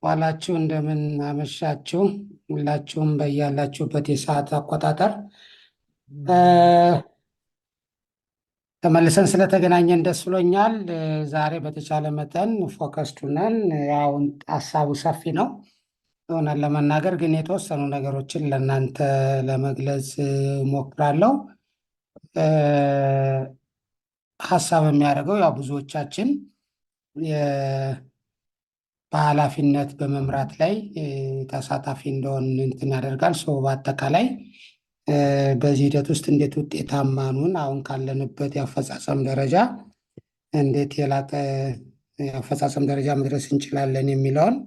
ዋላችሁ እንደምን አመሻችሁ። ሁላችሁም በያላችሁበት የሰዓት አቆጣጠር ተመልሰን ስለተገናኘን ደስ ብሎኛል። ዛሬ በተቻለ መጠን ፎከስድ ነን። ያው ሀሳቡ ሰፊ ነው ይሆናል ለመናገር ግን የተወሰኑ ነገሮችን ለእናንተ ለመግለጽ ሞክራለሁ። ሀሳብ የሚያደርገው ያው ብዙዎቻችን በኃላፊነት በመምራት ላይ ተሳታፊ እንደሆን እንትን ያደርጋል። በአጠቃላይ በዚህ ሂደት ውስጥ እንዴት ውጤታማ ነን፣ አሁን ካለንበት የአፈጻጸም ደረጃ እንዴት የላቀ የአፈጻጸም ደረጃ መድረስ እንችላለን የሚለውን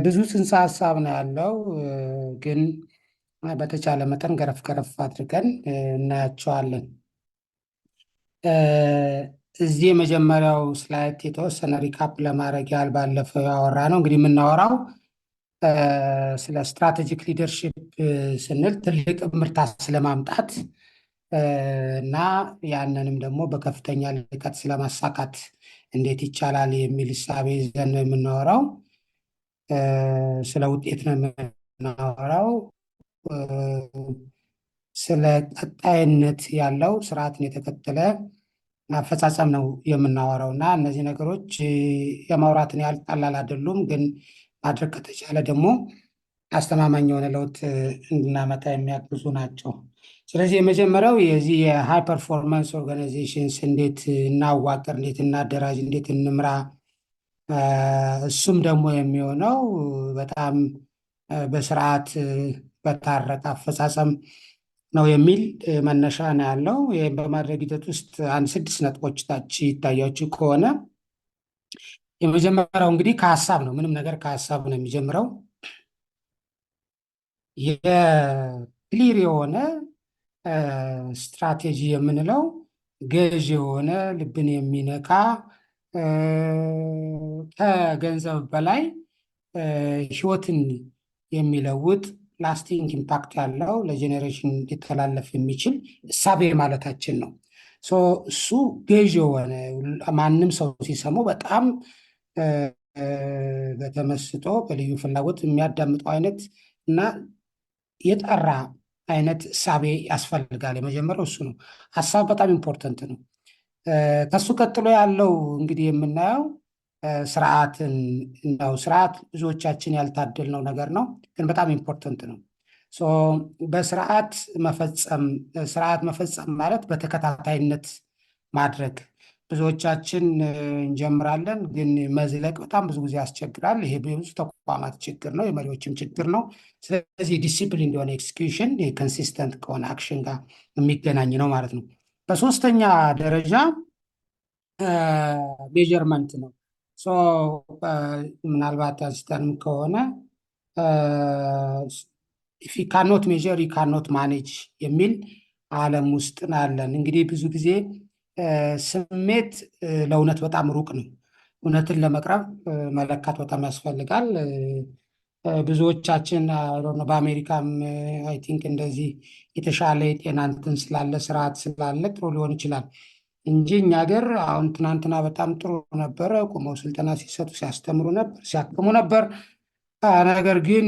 ብዙ ጽንሰ ሀሳብ ነው ያለው። ግን በተቻለ መጠን ገረፍ ገረፍ አድርገን እናያቸዋለን። እዚህ የመጀመሪያው ስላይድ የተወሰነ ሪካፕ ለማድረግ ያህል ባለፈው ያወራ ነው። እንግዲህ የምናወራው ስለ ስትራቴጂክ ሊደርሺፕ ስንል ትልቅ ምርታ ስለማምጣት እና ያንንም ደግሞ በከፍተኛ ልቀት ስለማሳካት እንዴት ይቻላል የሚል እሳቤ ይዘን ነው የምናወራው። ስለ ውጤት ነው የምናወራው። ስለ ቀጣይነት ያለው ስርዓትን የተከተለ አፈጻጸም ነው የምናወራው እና እነዚህ ነገሮች የማውራትን ያህል ቀላል አይደሉም፣ ግን ማድረግ ከተቻለ ደግሞ አስተማማኝ የሆነ ለውጥ እንድናመጣ የሚያግዙ ናቸው። ስለዚህ የመጀመሪያው የዚህ የሃይ ፐርፎርማንስ ኦርጋናይዜሽንስ እንዴት እናዋቅር፣ እንዴት እናደራጅ፣ እንዴት እንምራ፣ እሱም ደግሞ የሚሆነው በጣም በስርዓት በታረቀ አፈጻጸም ነው የሚል መነሻ ነው ያለው። ይህም በማድረግ ሂደት ውስጥ አንድ 6 ነጥቦች ታች ይታያችሁ ከሆነ የመጀመሪያው እንግዲህ ከሀሳብ ነው። ምንም ነገር ከሀሳብ ነው የሚጀምረው። የክሊር የሆነ ስትራቴጂ የምንለው ገዥ የሆነ ልብን የሚነካ ከገንዘብ በላይ ህይወትን የሚለውጥ ላስቲንግ ኢምፓክት ያለው ለጄኔሬሽን ሊተላለፍ የሚችል እሳቤ ማለታችን ነው። እሱ ገዥ የሆነ ማንም ሰው ሲሰማው በጣም በተመስጦ በልዩ ፍላጎት የሚያዳምጠው አይነት እና የጠራ አይነት እሳቤ ያስፈልጋል። የመጀመሪያው እሱ ነው። ሀሳብ በጣም ኢምፖርተንት ነው። ከሱ ቀጥሎ ያለው እንግዲህ የምናየው ስርዓትን ነው። ስርዓት ብዙዎቻችን ያልታደልነው ነገር ነው፣ ግን በጣም ኢምፖርተንት ነው። በስርዓት መፈጸም ማለት በተከታታይነት ማድረግ። ብዙዎቻችን እንጀምራለን፣ ግን መዝለቅ በጣም ብዙ ጊዜ ያስቸግራል። ይሄ ብዙ ተቋማት ችግር ነው፣ የመሪዎችም ችግር ነው። ስለዚህ ዲሲፕሊን እንደሆነ ኤክስኪዩሽን ኮንሲስተንት ከሆነ አክሽን ጋር የሚገናኝ ነው ማለት ነው። በሶስተኛ ደረጃ ሜጀርመንት ነው። ምናልባት አንስተንም ከሆነ ኢፍ ዩ ካኖት ሜጀር ዩ ካኖት ማኔጅ የሚል ዓለም ውስጥ ናለን። እንግዲህ ብዙ ጊዜ ስሜት ለእውነት በጣም ሩቅ ነው። እውነትን ለመቅረብ መለካት በጣም ያስፈልጋል። ብዙዎቻችን በአሜሪካም አይ ቲንክ እንደዚህ የተሻለ የጤና እንትን ስላለ ስርዓት ስላለ ጥሩ ሊሆን ይችላል እንጂ እኛ ሀገር አሁን ትናንትና በጣም ጥሩ ነበረ። ቁመው ስልጠና ሲሰጡ ሲያስተምሩ ነበር፣ ሲያክሙ ነበር። ነገር ግን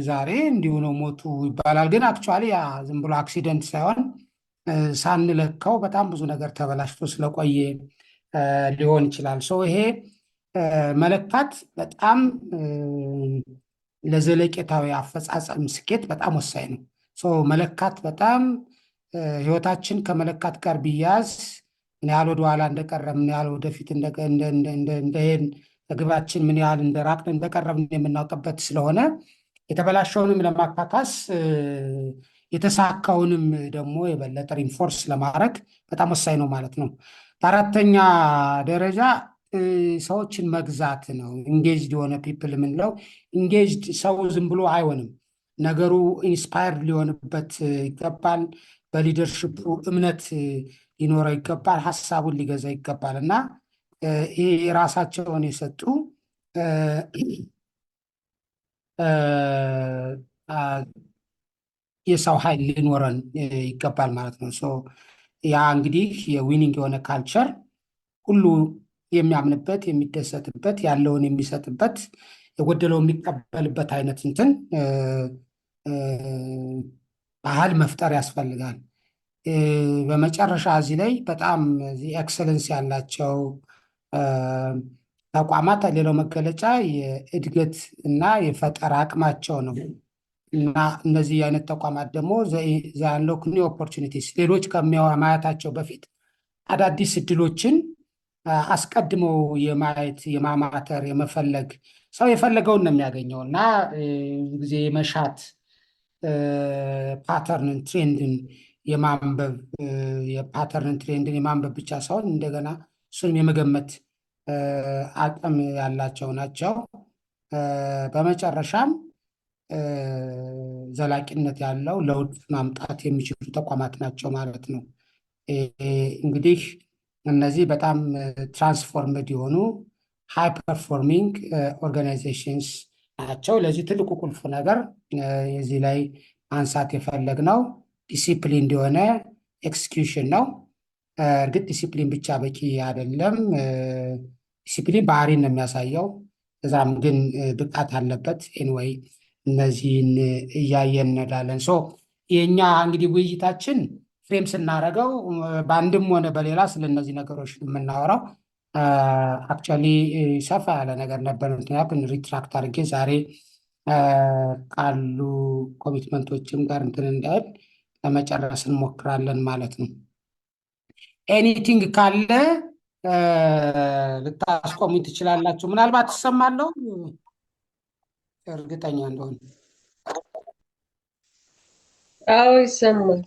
ዛሬ እንዲሁ ነው ሞቱ ይባላል። ግን አክቹዋሊ ያ ዝም ብሎ አክሲደንት ሳይሆን ሳንለካው በጣም ብዙ ነገር ተበላሽቶ ስለቆየ ሊሆን ይችላል። ይሄ መለካት በጣም ለዘለቄታዊ አፈጻጸም ስኬት በጣም ወሳኝ ነው። መለካት በጣም ህይወታችን ከመለካት ጋር ቢያዝ ምን ያህል ወደኋላ እንደቀረብ፣ ምን ያህል ወደፊት እንደሄድን፣ ግባችን ምን ያህል እንደራቅን እንደቀረብን የምናውቅበት ስለሆነ የተበላሸውንም ለማካካስ የተሳካውንም ደግሞ የበለጠ ኢንፎርስ ለማድረግ በጣም ወሳኝ ነው ማለት ነው። በአራተኛ ደረጃ ሰዎችን መግዛት ነው። ኢንጌጅድ የሆነ ፒፕል የምንለው ኢንጌጅድ ሰው ዝም ብሎ አይሆንም። ነገሩ ኢንስፓየርድ ሊሆንበት ይገባል። በሊደርሽፑ እምነት ሊኖረው ይገባል። ሀሳቡን ሊገዛ ይገባል እና ይህ የራሳቸውን የሰጡ የሰው ኃይል ሊኖረን ይገባል ማለት ነው። ያ እንግዲህ የዊኒንግ የሆነ ካልቸር ሁሉ የሚያምንበት፣ የሚደሰትበት፣ ያለውን የሚሰጥበት የጎደለው የሚቀበልበት አይነት እንትን ባህል መፍጠር ያስፈልጋል። በመጨረሻ እዚህ ላይ በጣም ኤክሰለንስ ያላቸው ተቋማት ሌላው መገለጫ የእድገት እና የፈጠራ አቅማቸው ነው። እና እነዚህ አይነት ተቋማት ደግሞ ዘአንሎክ ኒው ኦፖርቹኒቲስ ሌሎች ከማየታቸው በፊት አዳዲስ እድሎችን አስቀድመው የማየት የማማተር የመፈለግ ሰው የፈለገውን ነው የሚያገኘው እና ብዙ ጊዜ የመሻት ፓተርንን ትሬንድን የማንበብ የፓተርን ትሬንድን የማንበብ ብቻ ሳይሆን እንደገና እሱንም የመገመት አቅም ያላቸው ናቸው። በመጨረሻም ዘላቂነት ያለው ለውጥ ማምጣት የሚችሉ ተቋማት ናቸው ማለት ነው። እንግዲህ እነዚህ በጣም ትራንስፎርምድ የሆኑ ሃይ ፐርፎርሚንግ ኦርጋናይዜሽንስ ናቸው። ለዚህ ትልቁ ቁልፍ ነገር የዚህ ላይ ማንሳት የፈለግነው ዲሲፕሊን እንደሆነ ኤክስኪዩሽን ነው። እርግጥ ዲሲፕሊን ብቻ በቂ አይደለም። ዲሲፕሊን ባህሪን ነው የሚያሳየው፣ እዛም ግን ብቃት አለበት። ኤንወይ እነዚህን እያየን እንሄዳለን። ሶ የእኛ እንግዲህ ውይይታችን ፍሬም ስናደርገው በአንድም ሆነ በሌላ ስለ እነዚህ ነገሮች የምናወራው አክቹዋሊ ሰፋ ያለ ነገር ነበር። ምክንያቱም ሪትራክት አድርጌ ዛሬ ካሉ ኮሚትመንቶችም ጋር እንትን እንዳይል ለመጨረስ እንሞክራለን ማለት ነው። ኤኒቲንግ ካለ ልታስቆሙኝ ትችላላችሁ። ምናልባት ትሰማለሁ እርግጠኛ እንደሆነ። አዎ ይሰማል።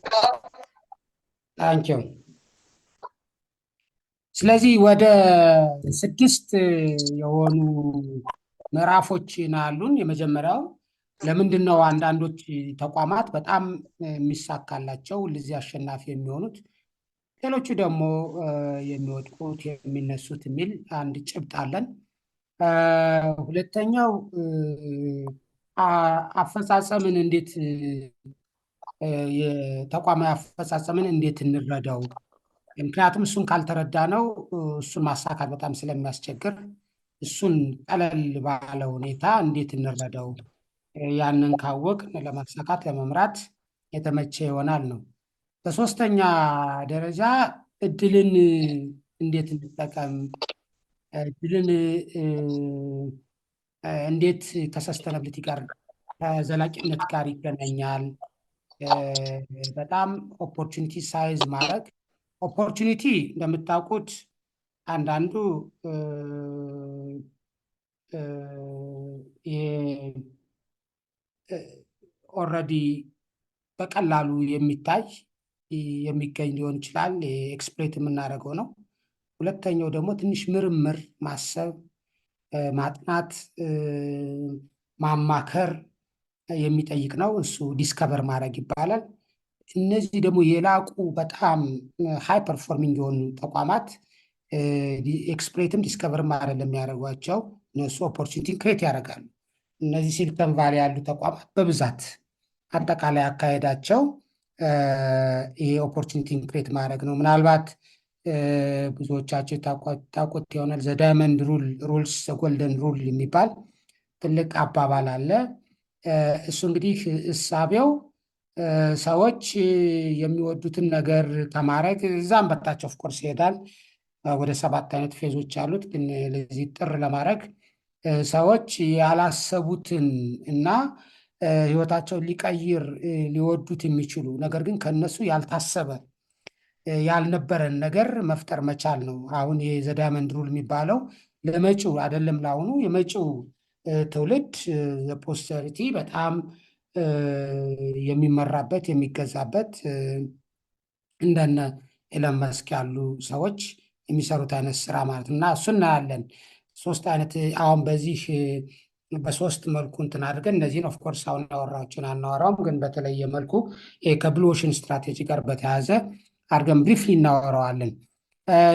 ታንኪዩ። ስለዚህ ወደ 6 የሆኑ ምዕራፎች አሉን። የመጀመሪያው ለምንድን ነው አንዳንዶች ተቋማት በጣም የሚሳካላቸው ሁልጊዜ አሸናፊ የሚሆኑት፣ ሌሎቹ ደግሞ የሚወድቁት የሚነሱት የሚል አንድ ጭብጥ አለን። ሁለተኛው አፈጻጸምን እንዴት የተቋማዊ አፈጻጸምን እንዴት እንረዳው፣ ምክንያቱም እሱን ካልተረዳ ነው እሱን ማሳካት በጣም ስለሚያስቸግር እሱን ቀለል ባለ ሁኔታ እንዴት እንረዳው፣ ያንን ካወቅ ለማሳካት ለመምራት የተመቸ ይሆናል ነው። በሶስተኛ ደረጃ እድልን እንዴት እንጠቀም፣ እድልን እንዴት ከሰስተነብሊቲ ጋር ከዘላቂነት ጋር ይገናኛል። በጣም ኦፖርቹኒቲ ሳይዝ ማድረግ። ኦፖርቹኒቲ እንደምታውቁት አንዳንዱ ኦልሬዲ በቀላሉ የሚታይ የሚገኝ ሊሆን ይችላል፣ ኤክስፕሎይት የምናደርገው ነው። ሁለተኛው ደግሞ ትንሽ ምርምር፣ ማሰብ፣ ማጥናት፣ ማማከር የሚጠይቅ ነው። እሱ ዲስከቨር ማድረግ ይባላል። እነዚህ ደግሞ የላቁ በጣም ሃይ ፐርፎርሚንግ የሆኑ ተቋማት ኤክስፕሎይትም ዲስከቨርም አይደለም የሚያደርጓቸው፣ እነሱ ኦፖርቹኒቲን ክሬት ያደርጋሉ። እነዚህ ሲሊኮን ቫሊ ያሉ ተቋማት በብዛት አጠቃላይ አካሄዳቸው ይሄ ኦፖርቹኒቲን ክሬት ማድረግ ነው። ምናልባት ብዙዎቻቸው ታውቁት ይሆናል ዘ ዳይመንድ ሩልስ ጎልደን ሩል የሚባል ትልቅ አባባል አለ። እሱ እንግዲህ እሳቤው ሰዎች የሚወዱትን ነገር ከማድረግ እዛም በታች ኦፍኮርስ ይሄዳል። ወደ 7 አይነት ፌዞች አሉት። ግን ለዚህ ጥር ለማድረግ ሰዎች ያላሰቡትን እና ህይወታቸውን ሊቀይር ሊወዱት የሚችሉ ነገር ግን ከነሱ ያልታሰበ ያልነበረን ነገር መፍጠር መቻል ነው። አሁን የዘ ዳይመንድ ሩል የሚባለው ለመጪው አይደለም ለአሁኑ የመጪው ትውልድ የፖስተሪቲ በጣም የሚመራበት የሚገዛበት እንደነ ኤለን መስክ ያሉ ሰዎች የሚሰሩት አይነት ስራ ማለት እና እሱ እናያለን። 3 አይነት አሁን በዚህ በ3 መልኩ እንትን አድርገን እነዚህን ኦፍኮርስ አሁን ያወራዎችን አናወራውም፣ ግን በተለየ መልኩ ከብሉ ኦሽን ስትራቴጂ ጋር በተያያዘ አድርገን ብሪፍሊ እናወራዋለን።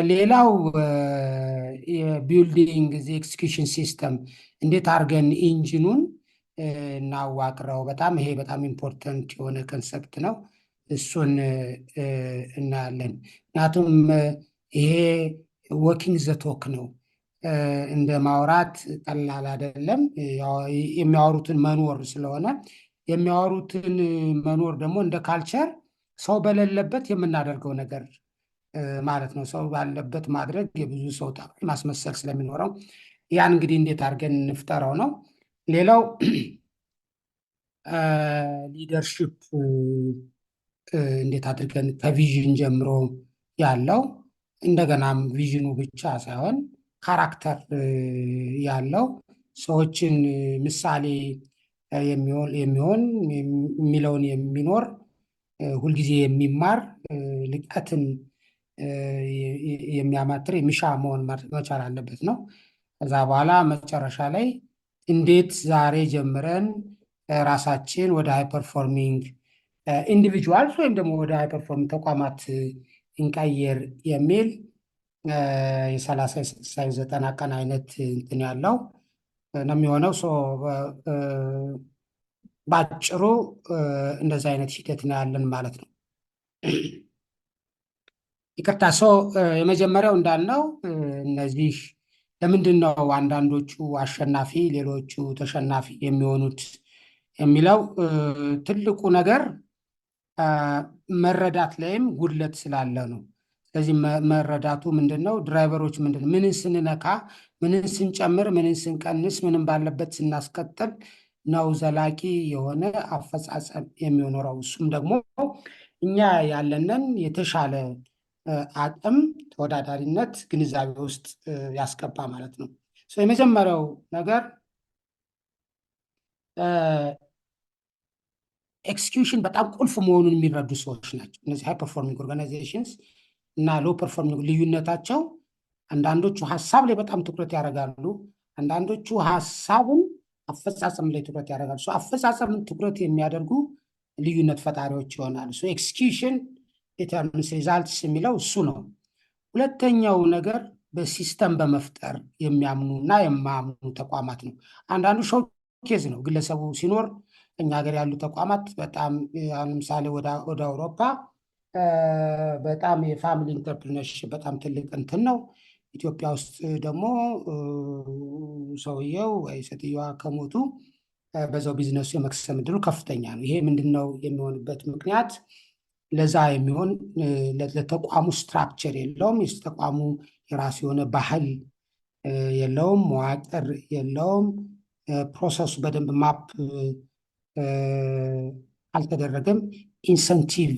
ሌላው የቢልዲንግ ኤክስኪዩሽን ሲስተም እንዴት አድርገን ኢንጂኑን እናዋቅረው፣ በጣም ይሄ በጣም ኢምፖርተንት የሆነ ኮንሰፕት ነው። እሱን እናያለን። ምክንያቱም ይሄ ወኪንግ ዘ ቶክ ነው። እንደ ማውራት ቀላል አይደለም። የሚያወሩትን መኖር ስለሆነ የሚያወሩትን መኖር ደግሞ እንደ ካልቸር ሰው በሌለበት የምናደርገው ነገር ማለት ነው። ሰው ባለበት ማድረግ የብዙ ሰው ጠባይ ማስመሰል ስለሚኖረው ያን እንግዲህ እንዴት አድርገን እንፍጠረው ነው። ሌላው ሊደርሽፕ እንዴት አድርገን ከቪዥን ጀምሮ ያለው እንደገናም ቪዥኑ ብቻ ሳይሆን ካራክተር ያለው ሰዎችን ምሳሌ የሚሆን የሚለውን የሚኖር ሁልጊዜ የሚማር ልቀትን የሚያማትር የሚሻ መሆን መቻል አለበት ነው። ከዛ በኋላ መጨረሻ ላይ እንዴት ዛሬ ጀምረን ራሳችን ወደ ሃይ ፐርፎርሚንግ ኢንዲቪጁዋልስ ወይም ደግሞ ወደ ሃይ ፐርፎርሚንግ ተቋማት እንቀይር የሚል የ30 የ60 የ90 ቀን አይነት እንትን ያለው ነው የሚሆነው። በአጭሩ እንደዚህ አይነት ሂደት ነው ያለን ማለት ነው። ይቅርታ የመጀመሪያው እንዳልነው እነዚህ ለምንድን ነው አንዳንዶቹ አሸናፊ ሌሎቹ ተሸናፊ የሚሆኑት የሚለው ትልቁ ነገር መረዳት ላይም ጉድለት ስላለ ነው። ስለዚህ መረዳቱ ምንድን ነው? ድራይቨሮች ምንድን ነው? ምንን ስንነካ፣ ምንን ስንጨምር፣ ምንን ስንቀንስ፣ ምንም ባለበት ስናስቀጥል ነው ዘላቂ የሆነ አፈጻጸም የሚኖረው። እሱም ደግሞ እኛ ያለንን የተሻለ አቅም ተወዳዳሪነት ግንዛቤ ውስጥ ያስገባ ማለት ነው። የመጀመሪያው ነገር ኤክስኪዩሽን በጣም ቁልፍ መሆኑን የሚረዱ ሰዎች ናቸው። እነዚህ ሃይ ፐርፎርሚንግ ኦርጋናይዜሽንስ እና ሎ ፐርፎርሚንግ ልዩነታቸው አንዳንዶቹ ሀሳብ ላይ በጣም ትኩረት ያደርጋሉ፣ አንዳንዶቹ ሀሳብን አፈጻጸም ላይ ትኩረት ያደርጋሉ። አፈጻጸምን ትኩረት የሚያደርጉ ልዩነት ፈጣሪዎች ይሆናሉ። ኤክስኪዩሽን ዲተርሚንስ ሪዛልትስ የሚለው እሱ ነው። ሁለተኛው ነገር በሲስተም በመፍጠር የሚያምኑ እና የማያምኑ ተቋማት ነው። አንዳንዱ ሾኬዝ ነው ግለሰቡ ሲኖር። እኛ ሀገር ያሉ ተቋማት በጣም ለምሳሌ ወደ አውሮፓ በጣም የፋሚሊ ኢንተርፕሪነርሺፕ በጣም ትልቅ እንትን ነው። ኢትዮጵያ ውስጥ ደግሞ ሰውየው ወይ ሴትዮዋ ከሞቱ በዛው ቢዝነሱ የመክሰም እድሉ ከፍተኛ ነው። ይሄ ምንድን ነው የሚሆንበት ምክንያት? ለዛ የሚሆን ለተቋሙ ስትራክቸር የለውም። ተቋሙ የራሱ የሆነ ባህል የለውም፣ መዋቅር የለውም። ፕሮሰሱ በደንብ ማፕ አልተደረገም። ኢንሰንቲቭ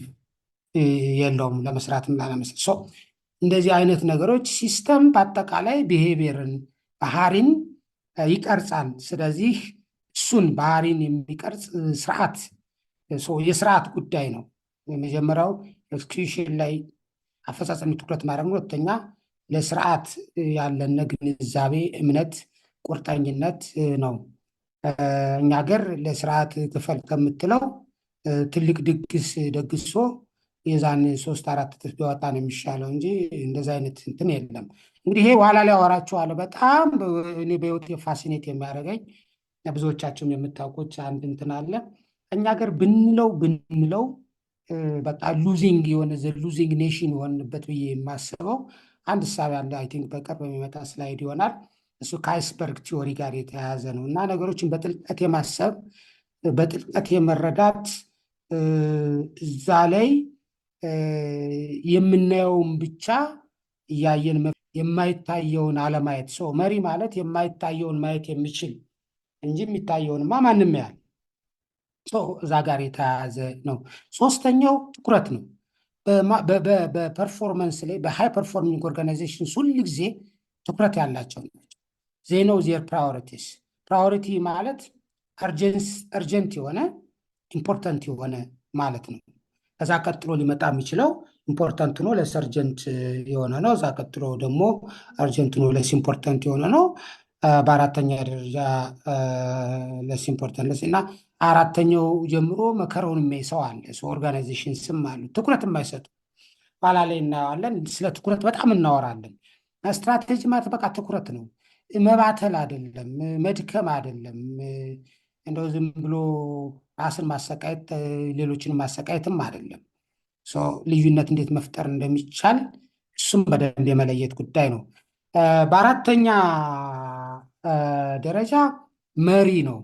የለውም ለመስራትም ላለመስራት። እንደዚህ አይነት ነገሮች ሲስተም በአጠቃላይ ቢሄቪየርን ባህሪን ይቀርጻል። ስለዚህ እሱን ባህሪን የሚቀርጽ ስርዓት የስርዓት ጉዳይ ነው። የመጀመሪያው ኤክስኪዩሽን ላይ አፈጻጸም ትኩረት ማድረግ ነው። ሁለተኛ ለስርዓት ያለን ግንዛቤ፣ እምነት፣ ቁርጠኝነት ነው። እኛ ሀገር ለስርዓት ክፈል ከምትለው ትልቅ ድግስ ደግሶ የዛን 3-4 እጥፍ ቢወጣ ነው የሚሻለው እንጂ እንደዚ አይነት እንትን የለም። እንግዲህ ይሄ ኋላ ላይ አወራችኋለሁ። በጣም እኔ በህይወት ፋሲኔት የሚያደርገኝ ብዙዎቻችሁም የምታውቁት አንድ እንትን አለ። እኛ ሀገር ብንለው በቃ ሉዚንግ የሆነ ሉዚንግ ኔሽን የሆንበት ብዬ የማስበው አንድ እሳቤ አለ። አይ ቲንክ በቅርብ የሚመጣ ስላይድ ይሆናል። እሱ ከአይስበርግ ቲዎሪ ጋር የተያያዘ ነው እና ነገሮችን በጥልቀት የማሰብ በጥልቀት የመረዳት እዛ ላይ የምናየውን ብቻ እያየን የማይታየውን አለማየት። መሪ ማለት የማይታየውን ማየት የሚችል እንጂ የሚታየውንማ ማንም ያህል እዛ ጋር የተያያዘ ነው። ሶስተኛው ትኩረት ነው። በፐርፎርመንስ ላይ በሃይ ፐርፎርሚንግ ኦርጋናይዜሽንስ ሁል ጊዜ ትኩረት ያላቸው ናቸው። ዜኖ ዜር ፕራዮሪቲስ። ፕራዮሪቲ ማለት አርጀንት የሆነ ኢምፖርታንት የሆነ ማለት ነው። ከዛ ቀጥሎ ሊመጣ የሚችለው ኢምፖርታንት ነው ለስ አርጀንት የሆነ ነው። እዛ ቀጥሎ ደግሞ አርጀንት ነው ለስ ኢምፖርታንት የሆነ ነው። በአራተኛ ደረጃ ለስ ኢምፖርታንት ለስ እና አራተኛው ጀምሮ መከረውን የሚያይ ሰው አለ። ኦርጋናይዜሽን ስም አሉ ትኩረት የማይሰጡ ኋላ ላይ እናየዋለን። ስለ ትኩረት በጣም እናወራለን። ስትራቴጂ ማለት በቃ ትኩረት ነው። መባተል አይደለም፣ መድከም አይደለም። እንደው ዝም ብሎ ራስን ማሰቃየት ሌሎችን ማሰቃየትም አይደለም። ልዩነት እንዴት መፍጠር እንደሚቻል እሱም በደንብ የመለየት ጉዳይ ነው። በአራተኛ ደረጃ መሪ ነው።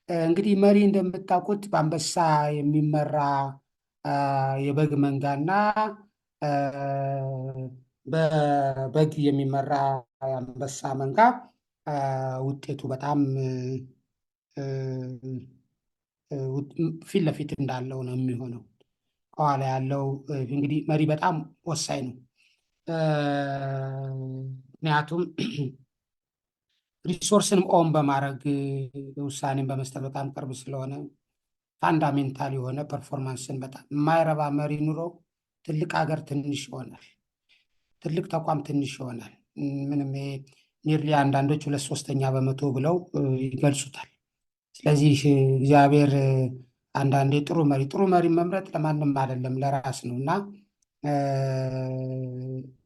እንግዲህ መሪ እንደምታውቁት በአንበሳ የሚመራ የበግ መንጋና አ፣ በበግ የሚመራ የአንበሳ መንጋ አ፣ ውጤቱ በጣም ፊት ለፊት እንዳለው ነው የሚሆነው። ከኋላ ያለው እንግዲህ መሪ በጣም ወሳኝ ነው። ምክንያቱም ሪሶርስንም ኦን በማድረግ ውሳኔን በመስጠት በጣም ቅርብ ስለሆነ ፋንዳሜንታል የሆነ ፐርፎርማንስን በጣም የማይረባ መሪ ኑሮ ትልቅ ሀገር ትንሽ ይሆናል፣ ትልቅ ተቋም ትንሽ ይሆናል። ምንም ኒርሊ አንዳንዶች 2/3 ብለው ይገልጹታል። ስለዚህ እግዚአብሔር አንዳንዴ ጥሩ መሪ መምረጥ ለማንም አይደለም ለራስ ነው እና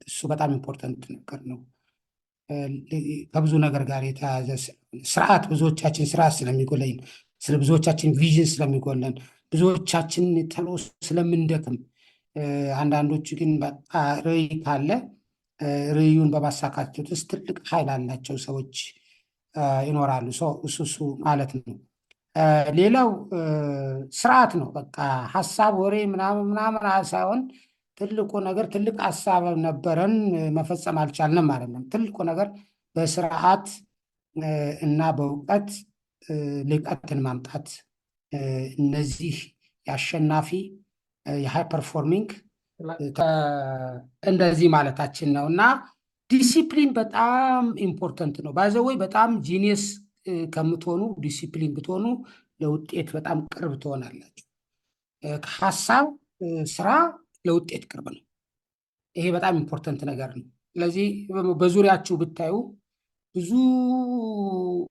እሱ በጣም ኢምፖርታንት ነገር ነው። ከብዙ ነገር ጋር የተያያዘ ስርዓት ብዙዎቻችን ስርዓት ስለሚጎለኝ ስለ ብዙዎቻችን ቪዥን ስለሚጎለን ብዙዎቻችን ተሎ ስለምንደክም አንዳንዶቹ ግን በቃ ርዕይ ካለ ርዕዩን በማሳካት ውስጥ ትልቅ ኃይል አላቸው ሰዎች ይኖራሉ። እሱ ማለት ነው። ሌላው ስርዓት ነው። በቃ ሀሳብ ወሬ ምናምን ምናምን ሳይሆን ትልቁ ነገር ትልቅ ሀሳብ ነበረን መፈጸም አልቻልንም ማለት ነው። ትልቁ ነገር በስርዓት እና በእውቀት ልቀትን ማምጣት እነዚህ የአሸናፊ የሃይ ፐርፎርሚንግ እንደዚህ ማለታችን ነው እና ዲሲፕሊን በጣም ኢምፖርተንት ነው። ባይዘወይ በጣም ጂኒየስ ከምትሆኑ ዲሲፕሊን ብትሆኑ ለውጤት በጣም ቅርብ ትሆናላችሁ። ከሀሳብ ስራ ለውጤት ቅርብ ነው። ይሄ በጣም ኢምፖርተንት ነገር ነው። ስለዚህ በዙሪያችሁ ብታዩ ብዙ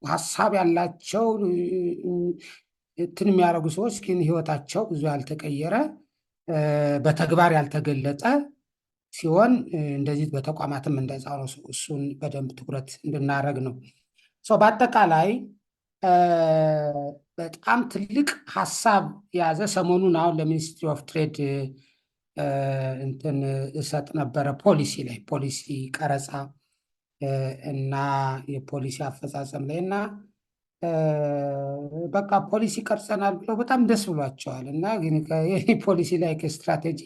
ሀሳብ ያላቸው እንትን የሚያደርጉ ሰዎች ግን ህይወታቸው ብዙ ያልተቀየረ በተግባር ያልተገለጠ ሲሆን እንደዚህ በተቋማትም እንደዛ ነው። እሱን በደንብ ትኩረት እንድናደርግ ነው። በአጠቃላይ በጣም ትልቅ ሀሳብ የያዘ ሰሞኑን አሁን ለሚኒስትሪ ኦፍ ትሬድ እንትን እሰጥ ነበረ ፖሊሲ ቀረጻ እና የፖሊሲ አፈጻጸም ላይ እና በቃ ፖሊሲ ቀርጸናል ብለው በጣም ደስ ብሏቸዋል። እና ግን ፖሊሲ ላይ ስትራቴጂ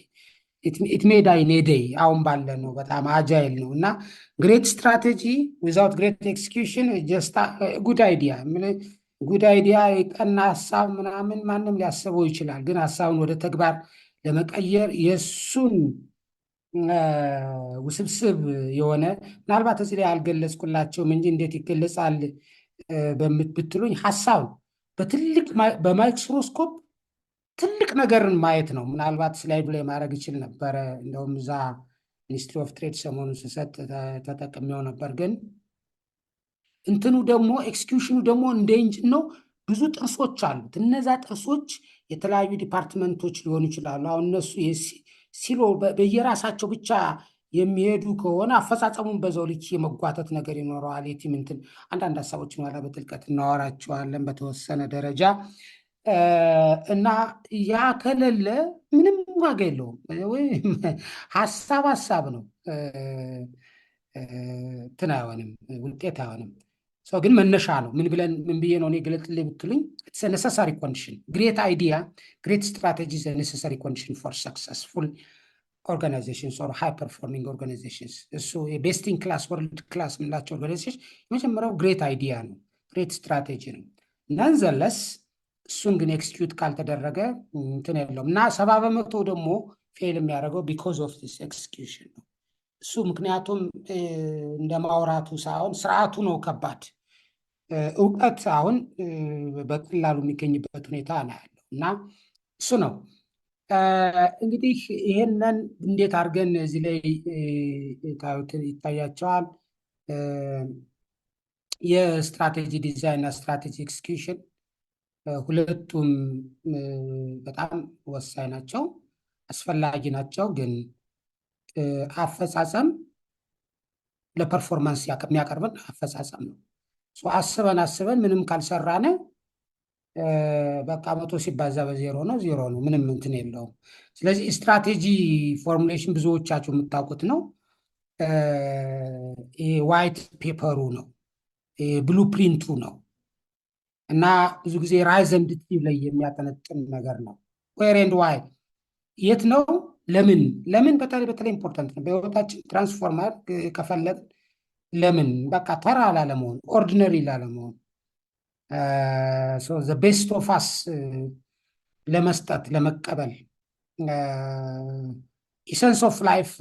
ኢትሜድ አይኔደይ አሁን ባለ ነው በጣም አጃይል ነው እና ግሬት ስትራቴጂ ዊዛውት ግሬት ኤክስኪዩሽን ጀስት ጉድ አይዲያ ጉድ አይዲያ የቀና ሀሳብ ምናምን ማንም ሊያስበው ይችላል። ግን ሀሳቡን ወደ ተግባር ለመቀየር የእሱን ውስብስብ የሆነ ምናልባት እዚህ ላይ አልገለጽኩላቸውም እንጂ እንዴት ይገለጻል ብትሉኝ ሀሳብ በትልቅ በማይክሮስኮፕ ትልቅ ነገርን ማየት ነው። ምናልባት ስላይዱ ላይ ማድረግ ይችል ነበረ። እንደውም እዛ ሚኒስትሪ ኦፍ ትሬድ ሰሞኑን ስሰጥ ተጠቅሜው ነበር። ግን እንትኑ ደግሞ ኤክስኪዩሽኑ ደግሞ እንደ ኢንጂን ነው። ብዙ ጥርሶች አሉት። እነዛ ጥርሶች የተለያዩ ዲፓርትመንቶች ሊሆኑ ይችላሉ። አሁን እነሱ ሲሎ በየራሳቸው ብቻ የሚሄዱ ከሆነ አፈጻጸሙን በዛው ልክ የመጓተት ነገር ይኖረዋል። የቲም እንትን አንዳንድ ሀሳቦችን ኋላ በጥልቀት እናወራቸዋለን በተወሰነ ደረጃ እና ያ ከሌለ ምንም ዋጋ የለውም። ሀሳብ ነው፣ እንትን አይሆንም፣ ውጤት አይሆንም። ሰው ግን መነሻ ነው። ምን ብዬ ነው እኔ ገለጥልኝ ብትሉኝ ነሰሳሪ ኮንዲሽን ግሬት አይዲያ ግሬት ስትራቴጂ ነሰሳሪ ኮንዲሽን ፎር ሰክሰስፉል ኦርጋናይዜሽንስ ኦር ሃይ ፐርፎርሚንግ ኦርጋናይዜሽንስ። እሱ ቤስቲን ክላስ ወርልድ ክላስ የምንላቸው ኦርጋናይዜሽን የመጀመሪያው ግሬት አይዲያ ነው፣ ግሬት ስትራቴጂ ነው። ናንዘለስ እሱን ግን ኤክስኪዩት ካልተደረገ እንትን የለውም እና 70% ደግሞ ፌል የሚያደርገው ቢኮዝ ኦፍ ዲስ ኤክስኪዩሽን ነው። እሱ ምክንያቱም እንደ ማውራቱ ሳይሆን ስርዓቱ ነው ከባድ። እውቀት አሁን በቀላሉ የሚገኝበት ሁኔታ ነው ያለው እና እሱ ነው እንግዲህ ይሄንን እንዴት አድርገን እዚህ ላይ ይታያቸዋል። የስትራቴጂ ዲዛይን እና ስትራቴጂ ኤክስኪዩሽን ሁለቱም በጣም ወሳኝ ናቸው፣ አስፈላጊ ናቸው። ግን አፈጻጸም ለፐርፎርማንስ የሚያቀርብን አፈጻጸም ነው። አስበን ምንም ካልሰራነ በቃ 100 ሲባዛ በዜሮ ነው፣ ዜሮ ነው፣ ምንም እንትን የለውም። ስለዚህ ስትራቴጂ ፎርሙሌሽን ብዙዎቻችሁ የምታውቁት ነው። ዋይት ፔፐሩ ነው፣ ብሉ ፕሪንቱ ነው እና ብዙ ጊዜ ራይዝ ኤንድ ቲቭ ላይ የሚያጠነጥን ነገር ነው። ዌር ኤንድ ዋይ የት ነው? ለምን ለምን በተለይ በተለይ ኢምፖርታንት ነው በህይወታችን ትራንስፎርመር ከፈለግን ለምን በቃ ተራ ላለመሆን ኦርዲነሪ ላለመሆን ዘ ቤስት ኦፍ አስ ለመስጠት ለመቀበል ኢሰንስ ኦፍ ላይፍ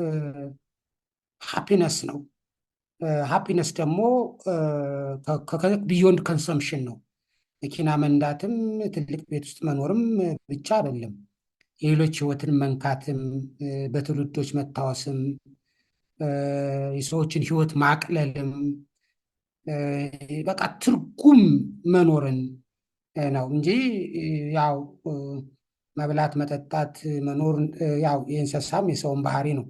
ሃፒነስ ነው። ሃፒነስ ደግሞ ቢዮንድ ኮንሰምሽን ነው። መኪና መንዳትም ትልቅ ቤት ውስጥ መኖርም ብቻ አይደለም። የሌሎች ህይወትን መንካትም በትውልዶች መታወስም የሰዎችን ህይወት ማቅለልም በቃ ትርጉም መኖርን ነው እንጂ ያው መብላት መጠጣት መኖር ያው የእንስሳም የሰውን ባህሪ ነው።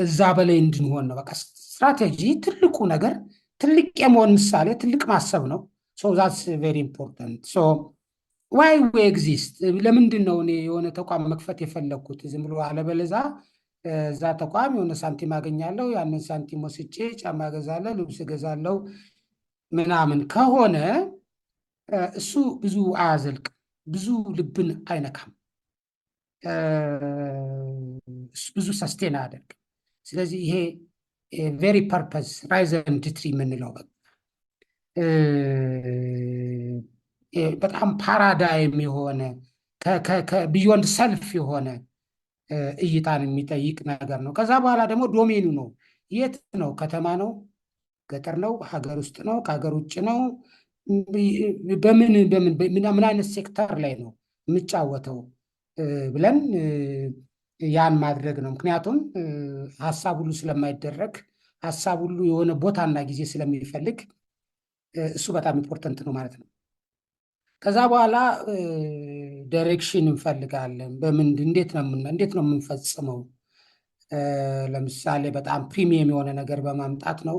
እዛ በላይ እንድንሆን ነው። በቃ ስትራቴጂ ትልቁ ነገር ትልቅ የመሆን ምሳሌ ትልቅ ማሰብ ነው። ዛትስ ቬሪ ኢምፖርታንት። ዋይ ዊ ኤግዚስት? ለምንድን ነው እኔ የሆነ ተቋም መክፈት የፈለግኩት? ዝም ብሎ አለበለዛ እዛ ተቋም የሆነ ሳንቲም አገኛለሁ፣ ያንን ሳንቲም ወስጄ ጫማ ገዛለሁ፣ ልብስ ገዛለሁ ምናምን ከሆነ እሱ ብዙ አያዘልቅም፣ ብዙ ልብን አይነካም፣ ብዙ ሰስቴን አያደርግም። ስለዚህ ይሄ ቬሪ ፐርፐስ ራይዝ ኤንድ ትሪ የምንለው በጣም ፓራዳይም የሆነ ቢዮንድ ሰልፍ የሆነ እይታን የሚጠይቅ ነገር ነው። ከዛ በኋላ ደግሞ ዶሜኑ ነው። የት ነው? ከተማ ነው? ገጠር ነው? ሀገር ውስጥ ነው? ከሀገር ውጭ ነው? ምን አይነት ሴክተር ላይ ነው የምጫወተው ብለን ያን ማድረግ ነው። ምክንያቱም ሀሳብ ሁሉ ስለማይደረግ ሀሳብ ሁሉ የሆነ ቦታና ጊዜ ስለሚፈልግ እሱ በጣም ኢምፖርተንት ነው ማለት ነው። ከዛ በኋላ ዳይሬክሽን እንፈልጋለን። እንዴት ነው የምንፈጽመው? ለምሳሌ በጣም ፕሪሚየም የሆነ ነገር በማምጣት ነው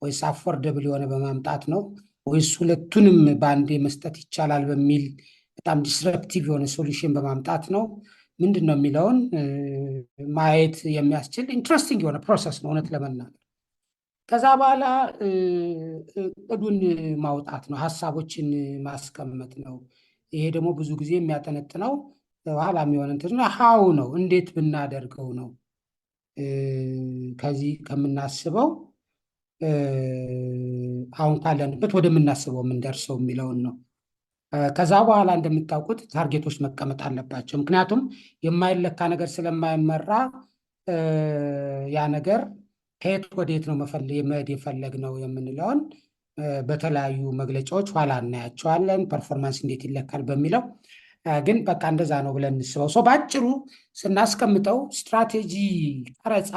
ወይስ አፎርደብል የሆነ በማምጣት ነው ወይስ ሁለቱንም በአንዴ መስጠት ይቻላል በሚል በጣም ዲስረፕቲቭ የሆነ ሶሉሽን በማምጣት ነው? ምንድን ነው የሚለውን ማየት የሚያስችል ኢንትረስቲንግ የሆነ ፕሮሰስ ነው እውነት ለመናገር። ከዛ በኋላ እቅዱን ማውጣት ነው፣ ሀሳቦችን ማስቀመጥ ነው። ይሄ ደግሞ ብዙ ጊዜ የሚያጠነጥነው ኋላ የሚሆን እንትን ሀው ነው፣ እንዴት ብናደርገው ነው ከዚህ ከምናስበው አሁን ካለንበት ወደምናስበው የምንደርሰው የሚለውን ነው። ከዛ በኋላ እንደምታውቁት ታርጌቶች መቀመጥ አለባቸው። ምክንያቱም የማይለካ ነገር ስለማይመራ ያ ነገር ከየት ወዴት ነው መሄድ የፈለግነው የምንለውን በተለያዩ መግለጫዎች ኋላ እናያቸዋለን። ፐርፎርማንስ እንዴት ይለካል በሚለው ግን በቃ እንደዛ ነው ብለን እንስበው። በአጭሩ ስናስቀምጠው ስትራቴጂ ቀረጻ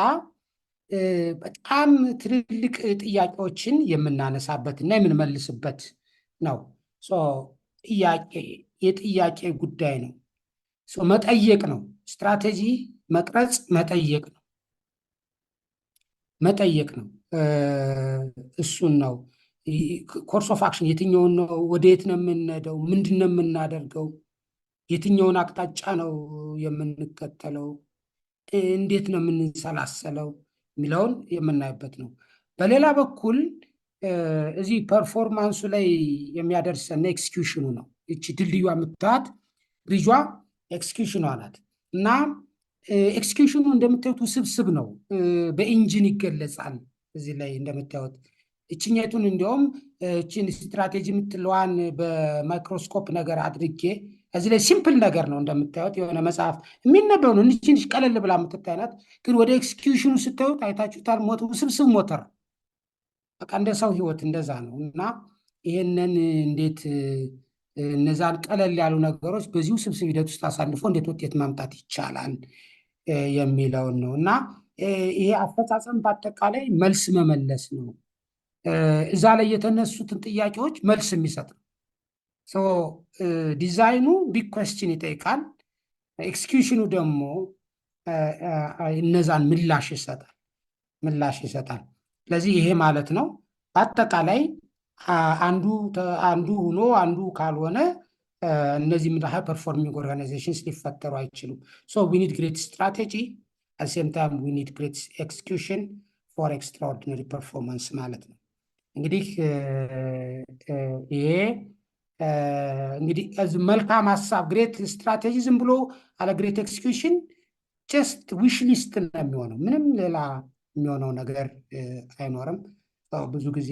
በጣም ትልልቅ ጥያቄዎችን የምናነሳበት እና የምንመልስበት ነው። የጥያቄ ጉዳይ ነው። መጠየቅ ነው። ስትራቴጂ መቅረጽ መጠየቅ ነው። እሱን ነው ኮርስ ኦፍ አክሽን። የትኛውን ነው? ወደየት ነው የምንሄደው? ምንድን ነው የምናደርገው? የትኛውን አቅጣጫ ነው የምንከተለው? እንዴት ነው የምንሰላሰለው የሚለውን የምናይበት ነው። በሌላ በኩል እዚህ ፐርፎርማንሱ ላይ የሚያደርሰን ኤክስኪዩሽኑ ነው። እቺ ድልድዩ የምታዩት ብሪጇ ኤክስኪዩሽኗ ናት እና ኤክስኪዩሽኑ እንደምታዩት ውስብስብ ነው። በኢንጂን ይገለጻል። እዚህ ላይ እንደምታዩት እችኛቱን እንዲያውም እችን ስትራቴጂ የምትለዋን በማይክሮስኮፕ ነገር አድርጌ እዚህ ላይ ሲምፕል ነገር ነው እንደምታዩት የሆነ መጽሐፍ የሚነበብ ነው። ትንሽ ቀለል ብላ የምትታይናት፣ ግን ወደ ኤክስኪዩሽኑ ስታዩት አይታችሁታል። ውስብስብ ሞተር በቃ እንደ ሰው ህይወት እንደዛ ነው እና ይህንን እንዴት እነዛን ቀለል ያሉ ነገሮች በዚህ ውስብስብ ሂደት ውስጥ አሳልፎ እንዴት ውጤት ማምጣት ይቻላል የሚለውን ነው እና ይሄ አፈጻጸም በአጠቃላይ መልስ መመለስ ነው። እዛ ላይ የተነሱትን ጥያቄዎች መልስ የሚሰጥ ነው። ዲዛይኑ ቢግ ኮስችን ይጠይቃል። ኤክስኪዩሽኑ ደግሞ እነዛን ምላሽ ይሰጣል። ስለዚህ ይሄ ማለት ነው በአጠቃላይ አንዱ ሆኖ አንዱ ካልሆነ እነዚህ ሃይ ፐርፎርሚንግ ኦርጋናይዜሽንስ ሊፈጠሩ አይችሉም። ዊ ኒድ ግሬት ስትራቴጂ፣ at the same time we need great execution for extraordinary performance ማለት ነው። እንግዲህ ይሄ እንግዲህ መልካም ሀሳብ ግሬት ስትራቴጂ ዝም ብሎ አለ ግሬት ኤክስኪዩሽን ጀስት ዊሽ ሊስት ነው የሚሆነው። ምንም ሌላ የሚሆነው ነገር አይኖርም። ብዙ ጊዜ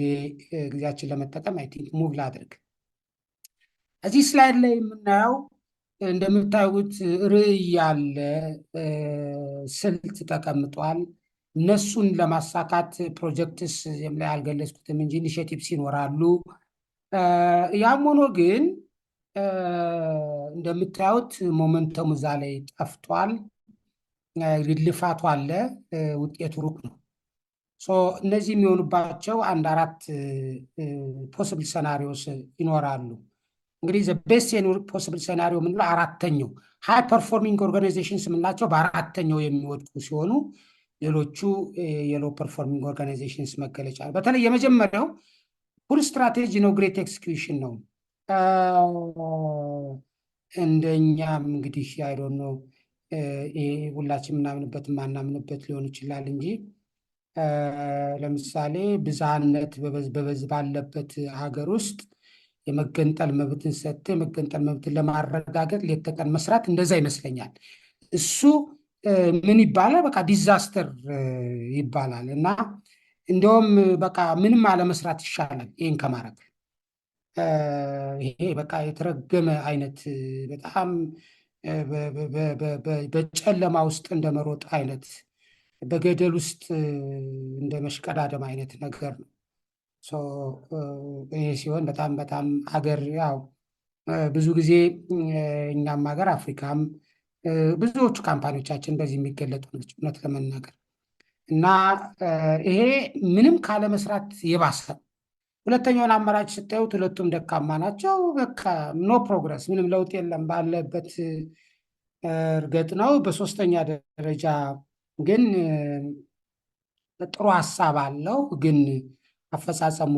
ጊዜያችን ለመጠቀም አይ ቲንክ ሙቭ ላድርግ። እዚህ ስላይድ ላይ የምናየው እንደምታዩት ርዕይ ያለ ስልት ተቀምጧል። እነሱን ለማሳካት ፕሮጀክትስ ላይ አልገለጽኩትም እንጂ ኢኒሼቲቭስ ይኖራሉ። ያም ሆኖ ግን እንደምታዩት ሞመንተሙ እዛ ላይ ጠፍቷል። ልፋቱ አለ፣ ውጤቱ ሩቅ ነው። እነዚህ የሚሆኑባቸው አንድ አራት ፖስብል ሰናሪዮስ ይኖራሉ። እንግዲህ ቤስት ፖስብል ሰናሪዮ የምንለው አራተኛው ሃይ ፐርፎርሚንግ ኦርጋናይዜሽንስ የምንላቸው በአራተኛው የሚወድቁ ሲሆኑ ሌሎቹ የሎ ፐርፎርሚንግ ኦርጋናይዜሽንስ መገለጫ። በተለይ የመጀመሪያው ፉል ስትራቴጂ ነው፣ ግሬት ኤክስኪዩሽን ነው። እንደኛም እንግዲህ አይ ዶንት ኖ ሁላችን ምናምንበት ማናምንበት ሊሆን ይችላል እንጂ ለምሳሌ ብዝሃነት ባለበት ሀገር ውስጥ የመገንጠል መብትን ሰጥቶ የመገንጠል መብትን ለማረጋገጥ ሌት ተቀን መስራት እንደዛ ይመስለኛል። እሱ ምን ይባላል? በቃ ዲዛስተር ይባላል። እና እንደውም በቃ ምንም አለመስራት ይሻላል ይህን ከማድረግ። ይሄ በቃ የተረገመ አይነት በጣም በጨለማ ውስጥ እንደመሮጥ አይነት በገደል ውስጥ እንደ መሽቀዳደም አይነት ነገር ነው። ይሄ ሲሆን በጣም በጣም ሀገር ያው ብዙ ጊዜ እኛም ሀገር አፍሪካም ብዙዎቹ ካምፓኒዎቻችን በዚህ የሚገለጡ ናቸው እውነት ለመናገር። እና ይሄ ምንም ካለመስራት የባሰ። ሁለተኛውን አማራጭ ስታዩት ሁለቱም ደካማ ናቸው። በቃ ኖ ፕሮግረስ፣ ምንም ለውጥ የለም ባለበት እርግጥ ነው። በሶስተኛ ደረጃ ግን ጥሩ ሀሳብ አለው፣ ግን አፈጻጸሙ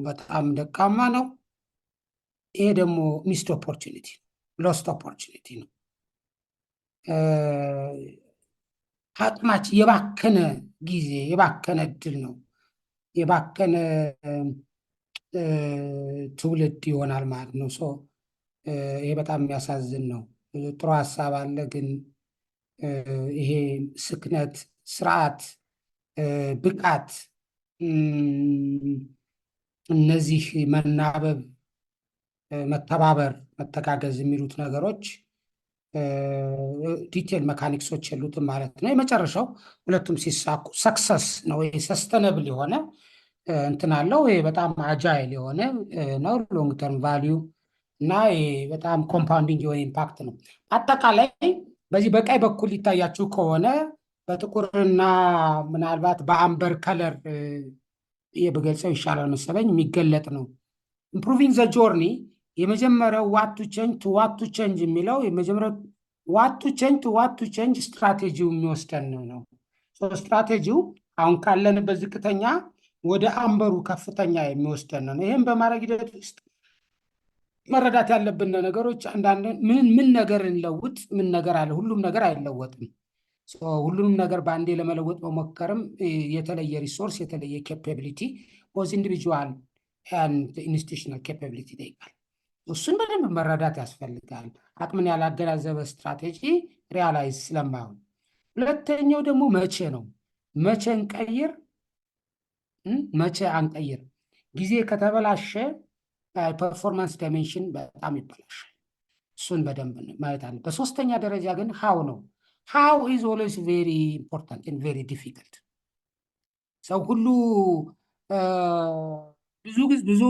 በጣም ደካማ ነው። ይሄ ደግሞ ሚስድ ኦፖርቹኒቲ፣ ሎስት ኦፖርቹኒቲ ነው። አቅማችን የባከነ ጊዜ፣ የባከነ እድል ነው፣ የባከነ ትውልድ ይሆናል ማለት ነው። ይሄ በጣም የሚያሳዝን ነው። ጥሩ ሀሳብ አለ፣ ግን ይሄ ስክነት፣ ስርዓት፣ ብቃት፣ እነዚህ መናበብ፣ መተባበር፣ መተጋገዝ የሚሉት ነገሮች ዲቴል መካኒክሶች የሉትም ማለት ነው። የመጨረሻው ሁለቱም ሲሳኩ ሰክሰስ ነው። ሰስተነብል የሆነ እንትን አለው። ይሄ በጣም አጃይል የሆነ ነው፣ ሎንግ ተርም ቫሊዩ እና በጣም ኮምፓውንዲንግ የሆነ ኢምፓክት ነው። አጠቃላይ በዚህ በቀኝ በኩል ሊታያችሁ ከሆነ በጥቁርና ምናልባት በአምበር ከለር የበገልጸው ይሻላል መሰለኝ የሚገለጥ ነው። ኢምፕሩቪንግ ዘ ጆርኒ የመጀመሪያው ዋት ቱ ቼንጅ ቱ ዋት ቱ ቼንጅ የሚለው የመጀመሪያው ዋት ቱ ቼንጅ ቱ ዋት ቱ ቼንጅ ስትራቴጂው የሚወስደን ነው። ስትራቴጂው አሁን ካለንበት ዝቅተኛ ወደ አምበሩ ከፍተኛ የሚወስደን ነው። ይህም በማድረግ ሂደት ውስጥ መረዳት ያለብን ነገሮች አንዳንድ ምን ነገር እንለውጥ፣ ምን ነገር አለ። ሁሉም ነገር አይለወጥም። ሁሉንም ነገር በአንዴ ለመለወጥ መሞከርም የተለየ ሪሶርስ፣ የተለየ ኬፓቢሊቲ ቦዝ ኢንዲቪጁዋል ኤንድ ኢንስቲቱሽናል ኬፓቢሊቲ ይጠይቃል። እሱን በደንብ መረዳት ያስፈልጋል። አቅምን ያላገናዘበ ስትራቴጂ ሪያላይዝ ስለማይሆን። ሁለተኛው ደግሞ መቼ ነው። መቼ እንቀይር፣ መቼ አንቀይር። ጊዜ ከተበላሸ ፐርፎርማንስ ዳይሜንሽን በጣም ይበላሻል። እሱን በደንብ ማየት አለ። በሶስተኛ ደረጃ ግን ሃው ነው። ሃው ኢዝ ኦልዌይስ ቬሪ ኢምፖርታንት ኤንድ ቬሪ ዲፊከልት። ሰው ሁሉ ብዙ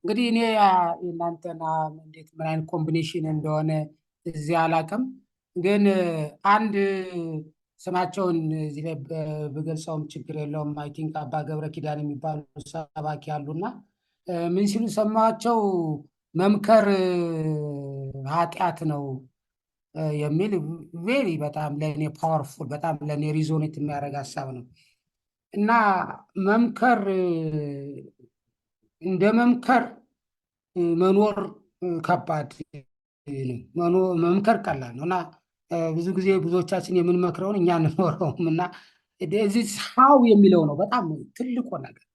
እንግዲህ እኔ የእናንተና እንዴት ምን አይነት ኮምቢኔሽን እንደሆነ እዚህ አላውቅም፣ ግን አንድ ስማቸውን እዚህ ላይ ብገልጸውም ችግር የለውም። አይ ቲንክ አባ ገብረ ኪዳን የሚባሉ ሰባኪ አሉና ምን ሲሉ ሰማቸው፣ መምከር ኃጢአት ነው የሚል ቬሪ በጣም ለእኔ ፓወርፉል፣ በጣም ለእኔ ሪዞኔት የሚያደርግ ሀሳብ ነው። እና መምከር እንደ መምከር መኖር ከባድ ነው። መምከር ቀላል ነው እና ብዙ ጊዜ ብዙዎቻችን የምንመክረውን እኛ እንኖረውም እና እዚህ ሀው የሚለው ነው በጣም ትልቁ ነገር።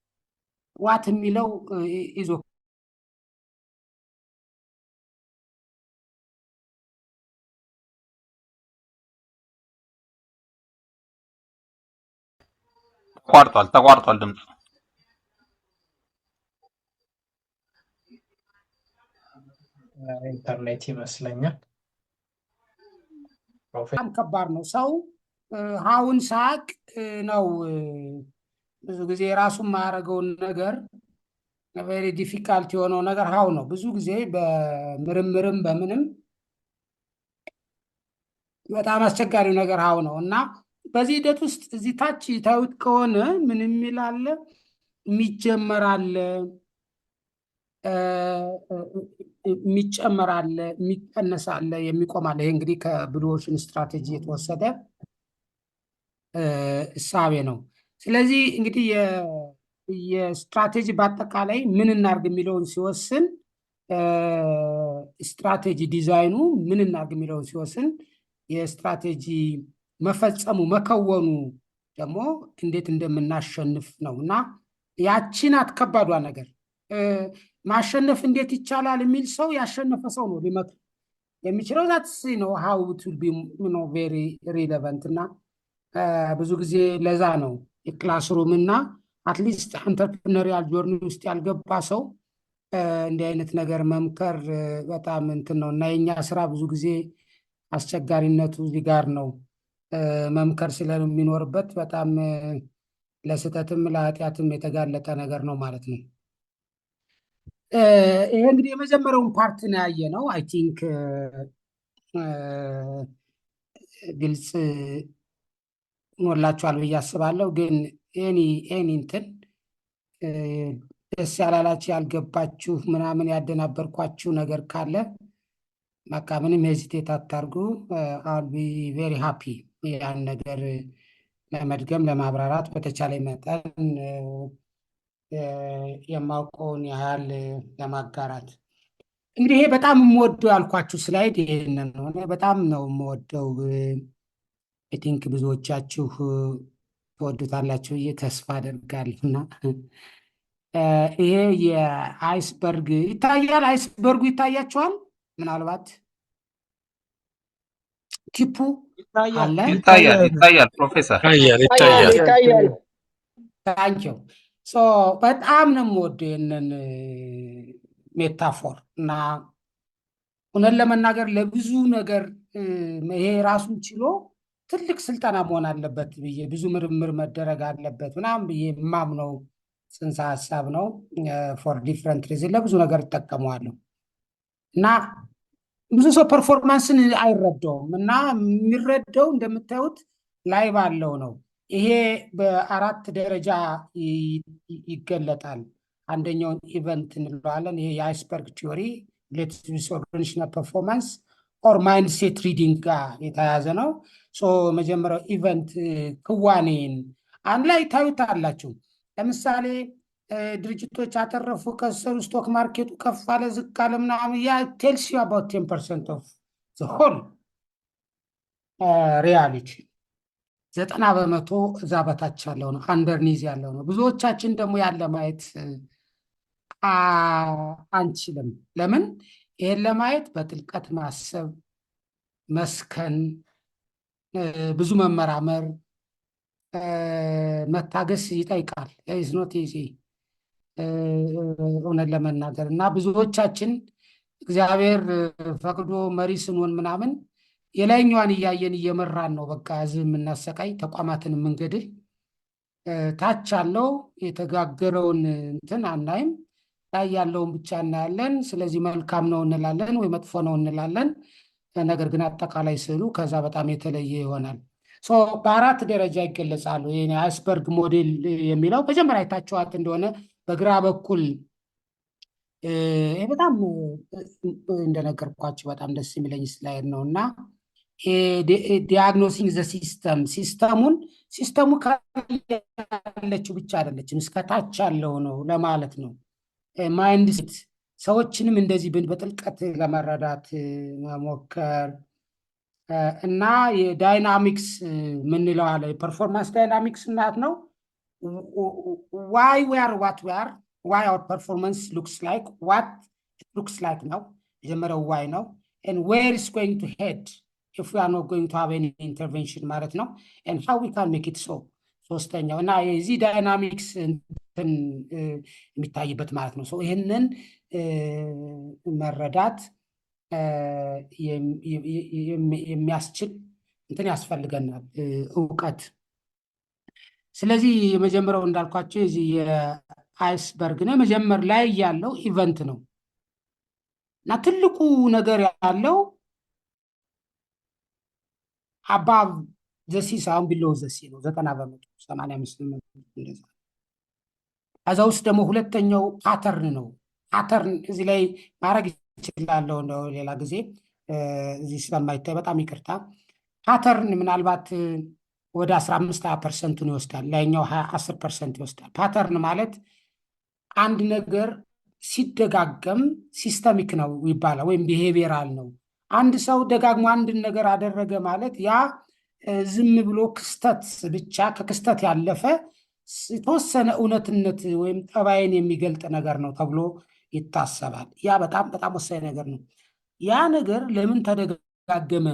ዋት የሚለው ይዞ ተቋርጧል ድምፁ። ኢንተርኔት ይመስለኛል። በጣም ከባድ ነው። ሰው ሀውን ሳቅ ነው ብዙ ጊዜ የራሱ የማያደርገውን ነገር ቬሪ ዲፊካልት የሆነው ነገር ሀው ነው። ብዙ ጊዜ በምርምርም በምንም በጣም አስቸጋሪው ነገር ሀው ነው እና በዚህ ሂደት ውስጥ እዚህ ታች ታዩት ከሆነ ምን የሚል አለ? የሚጀመር አለ፣ የሚጨመር አለ፣ የሚቀነስ አለ፣ የሚቆም አለ። ይሄ እንግዲህ ከብሉ ኦሽን ስትራቴጂ የተወሰደ እሳቤ ነው። ስለዚህ እንግዲህ የስትራቴጂ በአጠቃላይ ምን እናርግ የሚለውን ሲወስን ስትራቴጂ ዲዛይኑ ምን እናርግ የሚለውን ሲወስን የስትራቴጂ መፈጸሙ መከወኑ ደግሞ እንዴት እንደምናሸንፍ ነው እና ያቺን አትከባዷ ነገር ማሸነፍ እንዴት ይቻላል የሚል ሰው ያሸነፈ ሰው ነው ሊመክር የሚችለው። ዛት ነው ሃው ኢት ዊል ቢ ቬሪ ሪሌቨንት እና ብዙ ጊዜ ለዛ ነው የክላስሩም እና አትሊስት አንተርፕረነሪያል ጆርኒ ውስጥ ያልገባ ሰው እንዲህ አይነት ነገር መምከር በጣም እንትን ነው እና የኛ ስራ ብዙ ጊዜ አስቸጋሪነቱ እዚህ ጋር ነው። መምከር ስለሚኖርበት በጣም ለስህተትም ለኃጢአትም የተጋለጠ ነገር ነው ማለት ነው። ይሄ እንግዲህ የመጀመሪያውን ፓርት ነው ያየ ነው። አይ ቲንክ ግልጽ ኖላችኋል ብዬ አስባለሁ። ግን ኤኒ እንትን ደስ ያላላችሁ ያልገባችሁ ምናምን ያደናበርኳችሁ ነገር ካለ በቃ ምንም ሄዚቴት አታርጉ። አል ቢ ቬሪ ሃፒ ያን ነገር ለመድገም ለማብራራት በተቻለ መጠን የማውቀውን ያህል ለማጋራት። እንግዲህ ይሄ በጣም የምወደው ያልኳችሁ ስላይድ ይሄንን ነው። በጣም ነው የምወደው። አይ ቲንክ ብዙዎቻችሁ ትወዱታላችሁ ብዬ ተስፋ አደርጋለሁ እና ይሄ የአይስበርግ ይታያል። አይስበርጉ ይታያችኋል። ምናልባት ቲፑ አለ። ይታያል ፕሮፌሰር ይታያል። ታንኪው በጣም ነው የምወደው ይህንን ሜታፎር እና እውነት ለመናገር ለብዙ ነገር ይሄ ራሱን ችሎ ትልቅ ስልጠና መሆን አለበት ብዬ ብዙ ምርምር መደረግ አለበት ምናምን ብዬ የማምነው ጽንሰ ሀሳብ ነው። ፎር ዲፍረንት ሪዝን ለብዙ ነገር እጠቀመዋለሁ እና ብዙ ሰው ፐርፎርማንስን አይረዳውም እና የሚረዳው እንደምታዩት ላይ ባለው ነው። ይሄ በ4 ደረጃ ይገለጣል። አንደኛውን ኢቨንት እንለዋለን። ይሄ የአይስበርግ ቲዮሪ ሌትስ ኦርጋኒዜሽናል ፐርፎርማንስ ኦር ማይንድ ሴት ሪዲንግ ጋር የተያያዘ ነው። መጀመሪያው ኢቨንት ክዋኔን አንድ ላይ ታዩታላችሁ። ለምሳሌ ድርጅቶች አተረፉ፣ ከሰሩ፣ ስቶክ ማርኬቱ ከፍ አለ ዝቅ አለ ምናምን ያ ቴልስ ዩ አባውት 10% ኦፍ ዘ ሆል ሪያሊቲ። 90% እዛ በታች ያለው ነው፣ አንደርኒዝ ያለው ነው። ብዙዎቻችን ደግሞ ያለ ማየት አንችልም። ለምን? ይሄን ለማየት በጥልቀት ማሰብ፣ መስከን፣ ብዙ መመራመር፣ መታገስ ይጠይቃል። ኢዝ ኖት ኢዚ እውነት ለመናገር እና ብዙዎቻችን እግዚአብሔር ፈቅዶ መሪ ስንሆን ምናምን የላይኛዋን እያየን እየመራን ነው በቃ ህዝብ የምናሰቃይ ተቋማትን የምንገድል። ታች ያለው የተጋገረውን እንትን አናይም፣ ላይ ያለውን ብቻ እናያለን። ስለዚህ መልካም ነው እንላለን ወይ መጥፎ ነው እንላለን። ነገር ግን አጠቃላይ ስዕሉ ከዛ በጣም የተለየ ይሆናል። በ4 ደረጃ ይገለጻሉ። ይሄ አይስበርግ ሞዴል የሚለው መጀመሪያ አይታችኋት እንደሆነ በግራ በኩል በጣም እንደነገርኳችሁ በጣም ደስ የሚለኝ ስላይድ ነው እና ዲያግኖሲንግ ዘ ሲስተሙ ካለችው ብቻ አይደለችም እስከታች ያለው ነው ለማለት ነው። ማይንድ ሴት ሰዎችንም እንደዚህ በጥልቀት ለመረዳት መሞከር እና የዳይናሚክስ ምንለው አለ የፐርፎርማንስ ዳይናሚክስ እናት ነው why we are what we are why our performance looks like what it looks like ነው የጀመረው why ነው and where it's going to head if we are not going to have any intervention ማለት ነው and how we can make it so ሶስተኛው እና የዚህ ዳይናሚክስ የሚታይበት ማለት ነው ይህንን መረዳት የሚያስችል እንትን ያስፈልገናል እውቀት ስለዚህ የመጀመሪያው እንዳልኳቸው እዚህ የአይስበርግ ነው መጀመር ላይ ያለው ኢቨንት ነው እና ትልቁ ነገር ያለው above the sea ሳይሆን below the sea ነው 90% 85% እንደዛ ከዛ ውስጥ ደግሞ ሁለተኛው ፓተርን ነው ፓተርን እዚህ ላይ ማድረግ ይችላለሁ ነው ሌላ ጊዜ እዚህ ስለማይታይ በጣም ይቅርታ ፓተርን ምናልባት ወደ 15% ይወስዳል ላይኛው 10% ይወስዳል ፓተርን ማለት አንድ ነገር ሲደጋገም ሲስተሚክ ነው ይባላል ወይም ቢሄቪየራል ነው አንድ ሰው ደጋግሞ አንድ ነገር አደረገ ማለት ያ ዝም ብሎ ክስተት ብቻ ከክስተት ያለፈ የተወሰነ እውነትነት ወይም ጠባይን የሚገልጥ ነገር ነው ተብሎ ይታሰባል ያ በጣም በጣም ወሳኝ ነገር ነው ያ ነገር ለምን ተደጋገመ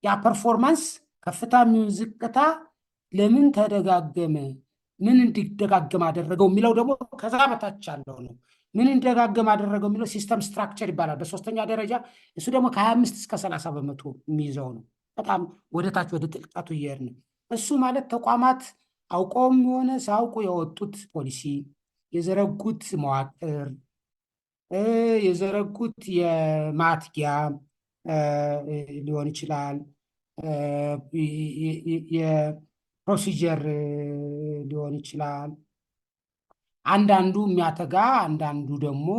ያ ፐርፎርማንስ ከፍታም ዝቅታ ለምን ተደጋገመ ምን እንዲደጋገም አደረገው የሚለው ደግሞ ከዛ በታች ያለው ነው ምን እንዲደጋገም አደረገው የሚለው ሲስተም ስትራክቸር ይባላል በሶስተኛ ደረጃ እሱ ደግሞ ከ25 እስከ 30% የሚይዘው ነው በጣም ወደታች ወደ ጥልቀቱ ይየርን እሱ ማለት ተቋማት አውቀውም ሆነ ሳውቁ የወጡት ፖሊሲ የዘረጉት መዋቅር የዘረጉት የማትጊያ ሊሆን ይችላል የፕሮሲጀር ሊሆን ይችላል አንዳንዱ የሚያተጋ አንዳንዱ ደግሞ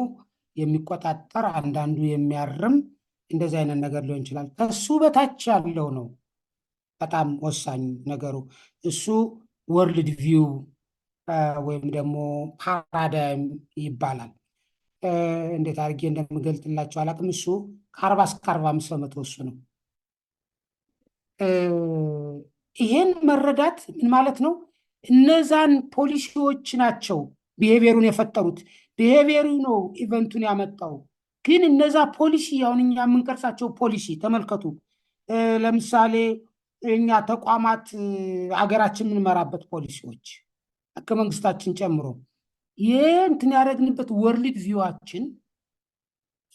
የሚቆጣጠር አንዳንዱ የሚያርም እንደዚህ አይነት ነገር ሊሆን ይችላል ከሱ በታች ያለው ነው በጣም ወሳኝ ነገሩ እሱ ወርልድ ቪው ወይም ደግሞ ፓራዳይም ይባላል እንዴት አድርጌ እንደምገልጥላቸው አላቅም እሱ ከ40 እስከ 45% እሱ ነው ይሄን መረዳት ምን ማለት ነው እነዛን ፖሊሲዎች ናቸው ቢሄቪየሩን የፈጠሩት ቢሄቪየሩ ነው ኢቨንቱን ያመጣው ግን እነዛ ፖሊሲ አሁን እኛ የምንቀርጻቸው ፖሊሲ ተመልከቱ ለምሳሌ እኛ ተቋማት አገራችን የምንመራበት ፖሊሲዎች ከመንግስታችን ጨምሮ እንትን ያደረግንበት ወርልድ ቪዋችን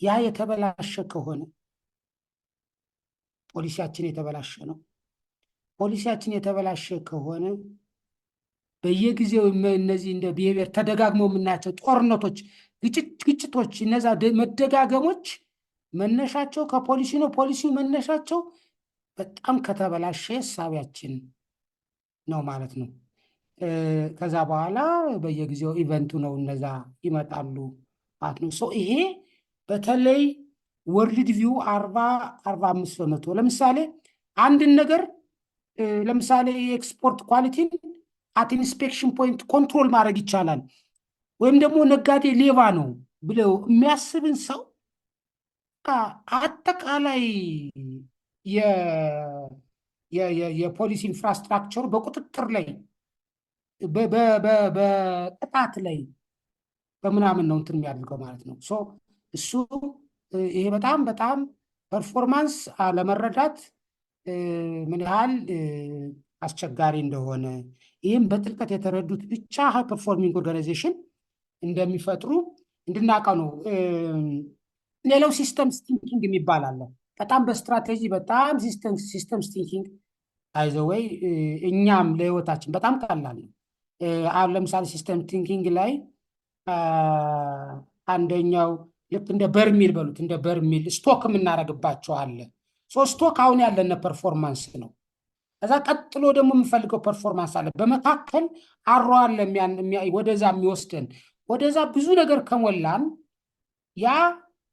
ያ የተበላሸ ከሆነ ፖሊሲያችን የተበላሸ ነው ፖሊሲያችን የተበላሸ ከሆነ በየጊዜው እነዚህ እንደ ቢሄቪየር ተደጋግመው የምናያቸው ጦርነቶች ግጭቶች እነዛ መደጋገሞች መነሻቸው ከፖሊሲ ነው ፖሊሲው መነሻቸው በጣም ከተበላሸ ሳቢያችን ነው ማለት ነው ከዛ በኋላ በየጊዜው ኢቨንቱ ነው እነዛ ይመጣሉ ማለት ነው ይሄ በተለይ ወርልድ ቪው 40-45% ለምሳሌ አንድን ነገር ለምሳሌ የኤክስፖርት ኳሊቲን አት ኢንስፔክሽን ፖይንት ኮንትሮል ማድረግ ይቻላል ወይም ደግሞ ነጋዴ ሌባ ነው ብለው የሚያስብን ሰው አጠቃላይ የፖሊሲ ኢንፍራስትራክቸሩ በቁጥጥር ላይ በቅጣት ላይ በምናምን ነው እንትን የሚያደርገው ማለት ነው እሱ ይሄ በጣም በጣም ፐርፎርማንስ አለመረዳት ምን ያህል አስቸጋሪ እንደሆነ ይህም በጥልቀት የተረዱት ብቻ ሃይ ፐርፎርሚንግ ኦርጋናይዜሽን እንደሚፈጥሩ እንድናውቀው ነው ሌላው ሲስተምስ ቲንኪንግ የሚባል አለ በጣም በስትራቴጂ በጣም ሲስተምስ ቲንኪንግ አይዘወይ እኛም ለህይወታችን በጣም ቀላል ነው አሁን ለምሳሌ ሲስተም ቲንኪንግ ላይ አንደኛው ልክ እንደ በርሚል በሉት እንደ በርሚል ስቶክ የምናደርግባቸው አለ ስቶክ አሁን ያለነ ፐርፎርማንስ ነው ከዛ ቀጥሎ ደግሞ የምንፈልገው ፐርፎርማንስ አለ በመካከል አሯል ወደዛ የሚወስደን ወደዛ ብዙ ነገር ከሞላን ያ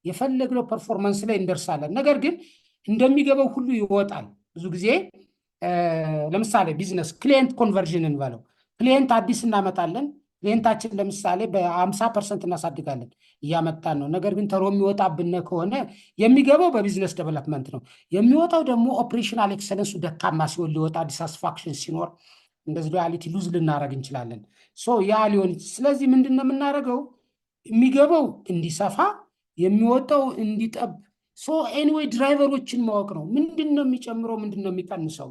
የፈለግነው ፐርፎርማንስ ላይ እንደርሳለን ነገር ግን እንደሚገባው ሁሉ ይወጣል ብዙ ጊዜ ለምሳሌ ቢዝነስ ክሊየንት ኮንቨርዥን እንበለው ክሊየንት አዲስ እናመጣለን ሬንታችን ለምሳሌ በ50% እናሳድጋለን፣ እያመጣን ነው። ነገር ግን ተሮ የሚወጣብን ከሆነ የሚገባው በቢዝነስ ዴቨሎፕመንት ነው። የሚወጣው ደግሞ ኦፕሬሽናል ኤክሰለንሱ ደካማ ሲሆን ሊወጣ፣ ዲሳስፋክሽን ሲኖር እንደዚህ ሪያሊቲ ሉዝ ልናደረግ እንችላለን። ያ ሊሆን ስለዚህ ምንድን ነው የምናደርገው? የሚገባው እንዲሰፋ የሚወጣው እንዲጠብ። ኤኒዌይ ድራይቨሮችን ማወቅ ነው። ምንድን ነው የሚጨምረው፣ ምንድን ነው የሚቀንሰው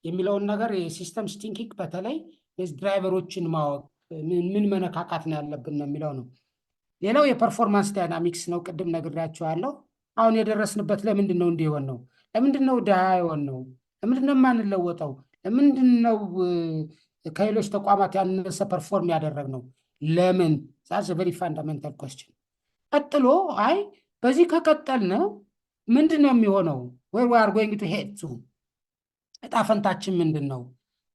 የሚለውን ነገር የሲስተም ቲንኪንግ በተለይ ድራይቨሮችን ማወቅ ምን መነካካት ነው ያለብን ነው የሚለው ነው። ሌላው የፐርፎርማንስ ዳይናሚክስ ነው። ቅድም ነግሬያቸዋለሁ። አሁን የደረስንበት ለምንድን ነው እንዲሆን ነው? ለምንድን ነው ድሃ የሆን ነው? ለምንድን ነው የማንለወጠው? ለምንድን ነው ከሌሎች ተቋማት ያነሰ ፐርፎርም ያደረግ ነው? ለምን? ዛትስ ቨሪ ፋንዳሜንታል ኮስችን። ቀጥሎ በዚህ ከቀጠልን ምንድን ነው የሚሆነው? ዌር ዊ አር ጎይንግ ቱ ሄድ ቱ፣ እጣ ፈንታችን ምንድን ነው?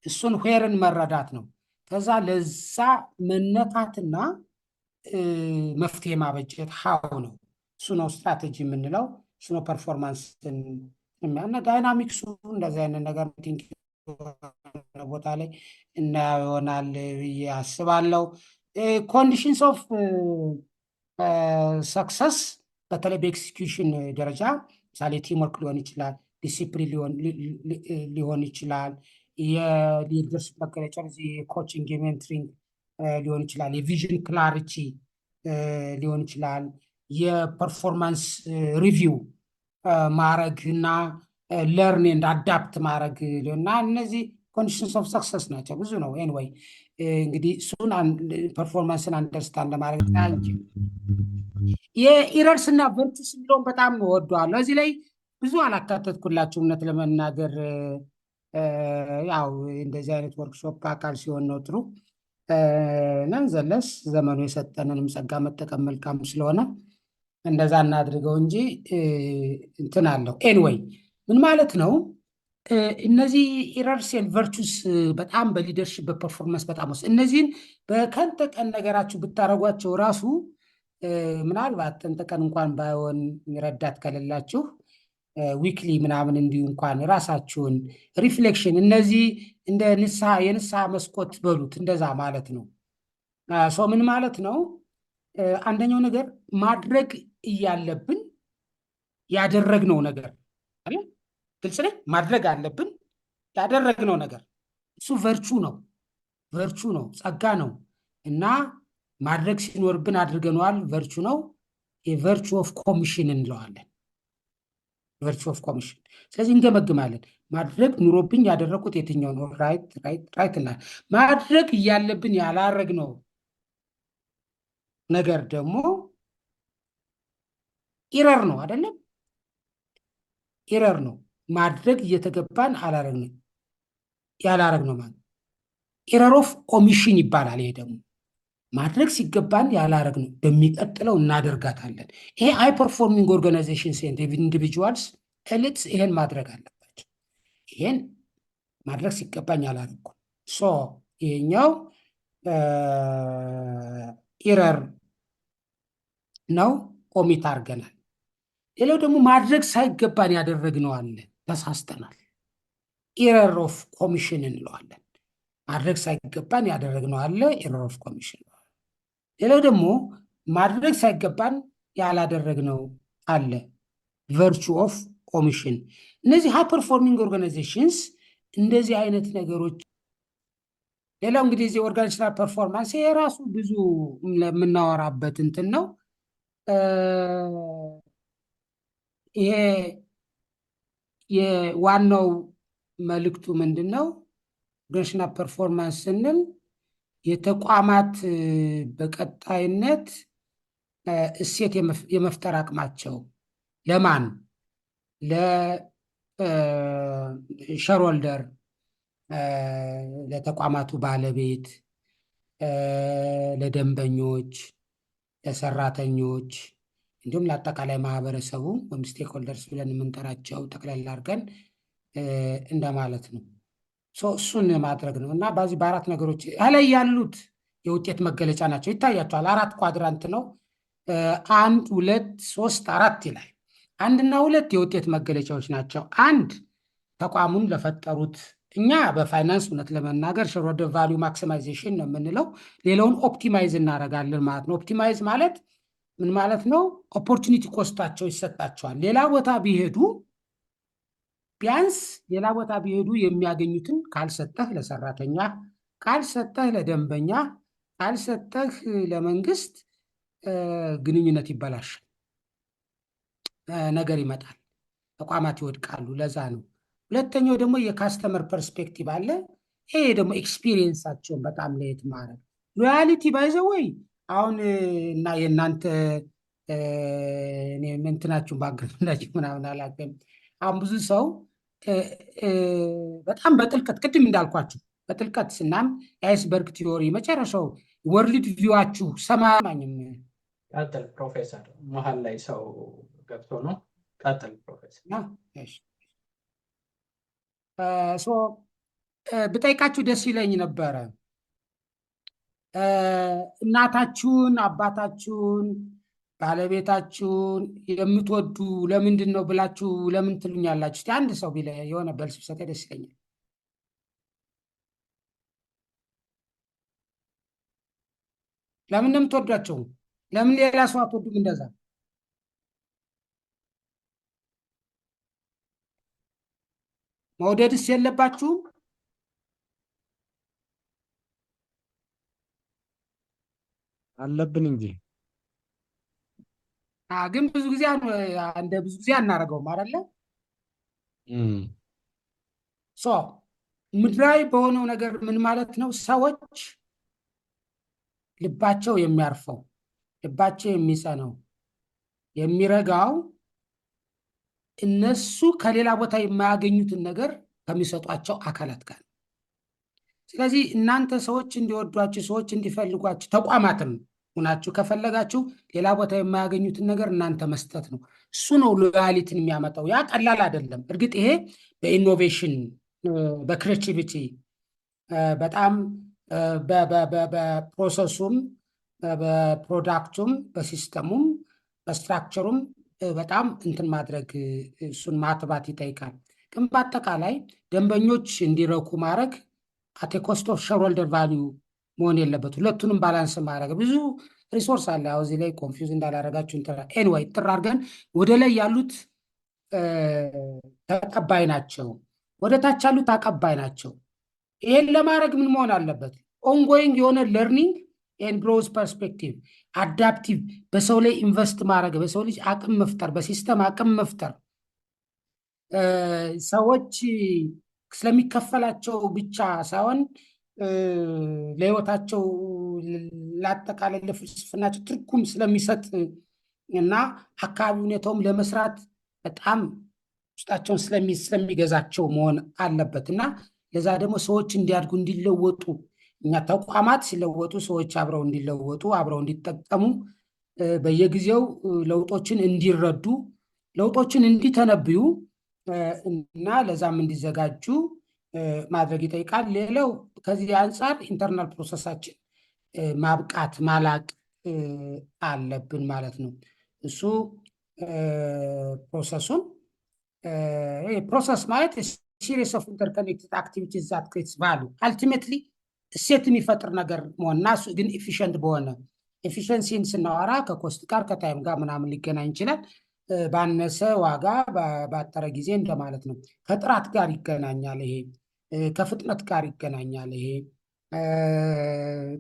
እሱን ዌርን መረዳት ነው። ከዛ ለዛ መነካትና መፍትሄ ማበጀት ሀው ነው። እሱ ነው ስትራቴጂ የምንለው፣ እሱ ነው ፐርፎርማንስን የሚያነ ዳይናሚክሱ። እንደዚህ አይነት ነገር ቦታ ላይ እናየው ይሆናል ብዬ አስባለሁ። ኮንዲሽንስ ኦፍ ሰክሰስ በተለይ በኤክስኪዩሽን ደረጃ ምሳሌ ቲምወርክ ሊሆን ይችላል፣ ዲሲፕሊን ሊሆን ይችላል፣ የሊደርሽፕ መገለጫ የኮችንግ የሜንትሪንግ ሊሆን ይችላል፣ የቪዥን ክላሪቲ ሊሆን ይችላል፣ የፐርፎርማንስ ሪቪው ማድረግ እና ለርን ኤንድ አዳፕት ማድረግ እና እነዚህ ኮንዲሽንስ ኦፍ ሰክሰስ ናቸው። ብዙ ነው። ኤንወይ እንግዲህ እሱን ፐርፎርማንስን አንደርስታንድ ለማድረግ የኢረርስ እና ቨርቹስ የሚለውን በጣም ወደዋለሁ። እዚህ ላይ ብዙ አላካተትኩላችሁ እውነት ለመናገር ያው እንደዚህ አይነት ወርክሾፕ አካል ሲሆን ነው ጥሩ። ነንዘለስ ዘመኑ የሰጠንንም ጸጋ መጠቀም መልካም ስለሆነ እንደዛ እናድርገው እንጂ እንትን አለው። ኤንወይ ምን ማለት ነው? እነዚህ ኢረርስ ኤንድ ቨርቹስ በጣም በሊደርሽፕ በፐርፎርማንስ በጣም ወስ እነዚህን በቀን ተቀን ነገራችሁ ብታደረጓቸው ራሱ ምናልባት ቀን ተቀን እንኳን ባይሆን ረዳት ከሌላችሁ ዊክሊ ምናምን እንዲሁ እንኳን ራሳችሁን ሪፍሌክሽን እነዚህ እንደ የንስሐ መስኮት በሉት እንደዛ ማለት ነው። ምን ማለት ነው? አንደኛው ነገር ማድረግ እያለብን ያደረግነው ነገር አለ። ግልጽ ላይ ማድረግ አለብን ያደረግነው ነገር እሱ ቨርቹ ነው፣ ጸጋ ነው እና ማድረግ ሲኖርብን አድርገነዋል። ቨርቹ ነው። የቨርቹ ኦፍ ኮሚሽን እንለዋለን። ቨርቹ ኦፍ ኮሚሽን። ስለዚህ እንገመግማለን። ማድረግ ኑሮብኝ ያደረግኩት የትኛው ነው? ራይት እና ማድረግ እያለብን ያላረግነው ነገር ደግሞ ኢረር ነው አይደለም? ኢረር ነው። ማድረግ እየተገባን ያላረግነው ማለት ኢረር ኦፍ ኦሚሽን ይባላል። ይሄ ደግሞ ማድረግ ሲገባን ያላረግነው በሚቀጥለው እናደርጋታለን። ይሄ ሃይ ፐርፎርሚንግ ኦርጋናይዜሽንስ ኤንድ ኢንዲቪጁዋልስ ኤሊትስ ይሄን ማድረግ አለባቸው። ይሄን ማድረግ ሲገባኝ ያላረግኩ ይሄኛው ኢረር ነው፣ ኦሚት አድርገናል። ሌላው ደግሞ ማድረግ ሳይገባን ያደረግነው አለ፣ ተሳስተናል። ኢረር ኦፍ ኮሚሽን እንለዋለን። ማድረግ ሳይገባን ያደረግነው አለ፣ ኢረር ኦፍ ኮሚሽን። ሌላው ደግሞ ማድረግ ሳይገባን ያላደረግነው አለ፣ ቨርቹ ኦፍ ኮሚሽን። እነዚህ ሃይ ፐርፎርሚንግ ኦርጋናይዜሽንስ እንደዚህ አይነት ነገሮች። ሌላው እንግዲህ እዚህ ኦርጋናይዜሽናል ፐርፎርማንስ የራሱ ብዙ የምናወራበት እንትን ነው። ይሄ የዋናው መልእክቱ ምንድን ነው? ኦርጋናይዜሽናል ፐርፎርማንስ ስንል የተቋማት በቀጣይነት እሴት የመፍጠር አቅማቸው ለማን? ለሸርሆልደር፣ ለተቋማቱ ባለቤት፣ ለደንበኞች፣ ለሰራተኞች እንዲሁም ለአጠቃላይ ማህበረሰቡ ወይም ስቴክሆልደርስ ብለን የምንጠራቸው ጠቅላላ አድርገን እንደማለት ነው። እሱን ማድረግ ነው እና በዚህ በአራት ነገሮች ላይ ያሉት የውጤት መገለጫ ናቸው። ይታያቸዋል። 4 ኳድራንት ነው። 1 2 3 4 ይላል። 1 እና 2 የውጤት መገለጫዎች ናቸው። 1 ተቋሙን ለፈጠሩት እኛ በፋይናንስ እውነት ለመናገር ሼርሆልደር ቫሊዩ ማክሲማይዜሽን ነው የምንለው። ሌላውን ኦፕቲማይዝ እናደርጋለን ማለት ነው። ኦፕቲማይዝ ማለት ምን ማለት ነው? ኦፖርቹኒቲ ኮስታቸው ይሰጣቸዋል። ሌላ ቦታ ቢሄዱ ቢያንስ ሌላ ቦታ ቢሄዱ የሚያገኙትን ካልሰጠህ ለሰራተኛ፣ ካልሰጠህ ለደንበኛ፣ ካልሰጠህ ለመንግስት ግንኙነት ይበላሻል፣ ነገር ይመጣል፣ ተቋማት ይወድቃሉ። ለዛ ነው። ሁለተኛው ደግሞ የካስተመር ፐርስፔክቲቭ አለ። ይሄ ደግሞ ኤክስፒሪየንሳቸውን በጣም ለየት ማድረግ ሎያሊቲ ባይዘወይ አሁን እና የእናንተ እንትናችሁን ባግራውንዳችሁ ምናምን አላውቅም። አሁን ብዙ ሰው በጣም በጥልቀት ቅድም እንዳልኳችሁ በጥልቀት ስናም የአይስበርግ ቲዮሪ መጨረሻው ወርልድ ቪዋችሁ ሰማኝም። ቀጥል ፕሮፌሰር፣ መሀል ላይ ሰው ገብቶ ነው። ቀጥል ፕሮፌሰር። ብጠይቃችሁ ደስ ይለኝ ነበረ። እናታችሁን፣ አባታችሁን፣ ባለቤታችሁን የምትወዱ ለምንድን ነው ብላችሁ ለምን ትሉኛላችሁ? እስኪ አንድ ሰው ቢለ የሆነ በልስ ብሰጠ ደስ ይለኛል። ለምን ነው የምትወዷቸው? ለምን ሌላ ሰው አትወዱም? እንደዛ መውደድስ የለባችሁም? አለብን እንጂ ግን ብዙ ጊዜ ብዙ ጊዜ አናደርገውም አይደለ? ምድራዊ በሆነው ነገር ምን ማለት ነው? ሰዎች ልባቸው የሚያርፈው፣ ልባቸው የሚጸነው፣ የሚረጋው እነሱ ከሌላ ቦታ የማያገኙትን ነገር ከሚሰጧቸው አካላት ጋር። ስለዚህ እናንተ ሰዎች እንዲወዷችሁ፣ ሰዎች እንዲፈልጓችሁ፣ ተቋማትም ሁናችሁ ከፈለጋችሁ ሌላ ቦታ የማያገኙትን ነገር እናንተ መስጠት ነው። እሱ ነው ሎያሊቲን የሚያመጣው። ያ ቀላል አይደለም። እርግጥ ይሄ በኢኖቬሽን በክሬቲቪቲ በጣም በፕሮሰሱም በፕሮዳክቱም በሲስተሙም በስትራክቸሩም በጣም እንትን ማድረግ እሱን ማትባት ይጠይቃል። ግን በአጠቃላይ ደንበኞች እንዲረኩ ማድረግ አት ኮስት ኦፍ ሼርሆልደር ቫሊዩ መሆን የለበት። ሁለቱንም ባላንስ ማድረግ ብዙ ሪሶርስ አለ። ያው እዚህ ላይ ኮንፊውዝ እንዳላረጋችሁ ኤኒዌይ ጥር አድርገን ወደ ላይ ያሉት ተቀባይ ናቸው፣ ወደ ታች ያሉት አቀባይ ናቸው። ይሄን ለማድረግ ምን መሆን አለበት? ኦንጎይንግ የሆነ ለርኒንግ ኤንድ ግሮዝ ፐርስፔክቲቭ፣ አዳፕቲቭ፣ በሰው ላይ ኢንቨስት ማድረግ፣ በሰው ልጅ አቅም መፍጠር፣ በሲስተም አቅም መፍጠር፣ ሰዎች ስለሚከፈላቸው ብቻ ሳይሆን ለህይወታቸው ለአጠቃላይ ለፍልስፍናቸው ትርጉም ስለሚሰጥ እና አካባቢ ሁኔታውም ለመስራት በጣም ውስጣቸውን ስለሚገዛቸው መሆን አለበት እና ለዛ ደግሞ ሰዎች እንዲያድጉ እንዲለወጡ፣ እኛ ተቋማት ሲለወጡ ሰዎች አብረው እንዲለወጡ አብረው እንዲጠቀሙ በየጊዜው ለውጦችን እንዲረዱ ለውጦችን እንዲተነብዩ እና ለዛም እንዲዘጋጁ ማድረግ ይጠይቃል። ሌላው ከዚህ አንጻር ኢንተርናል ፕሮሰሳችን ማብቃት ማላቅ አለብን ማለት ነው። እሱ ፕሮሰሱን ፕሮሰስ ማለት ሲሪስ ኦፍ ኢንተርኮኔክትድ አክቲቪቲስ ዛት ክሬትስ ቫልዩ አልቲሜትሊ እሴት የሚፈጥር ነገር መሆን እና እሱ ግን ኤፊሽንት በሆነ ኤፊሽንሲን ስናወራ ከኮስት ጋር ከታይም ጋር ምናምን ሊገናኝ ይችላል። ባነሰ ዋጋ ባጠረ ጊዜ እንደማለት ነው። ከጥራት ጋር ይገናኛል። ይሄ ከፍጥነት ጋር ይገናኛል። ይሄ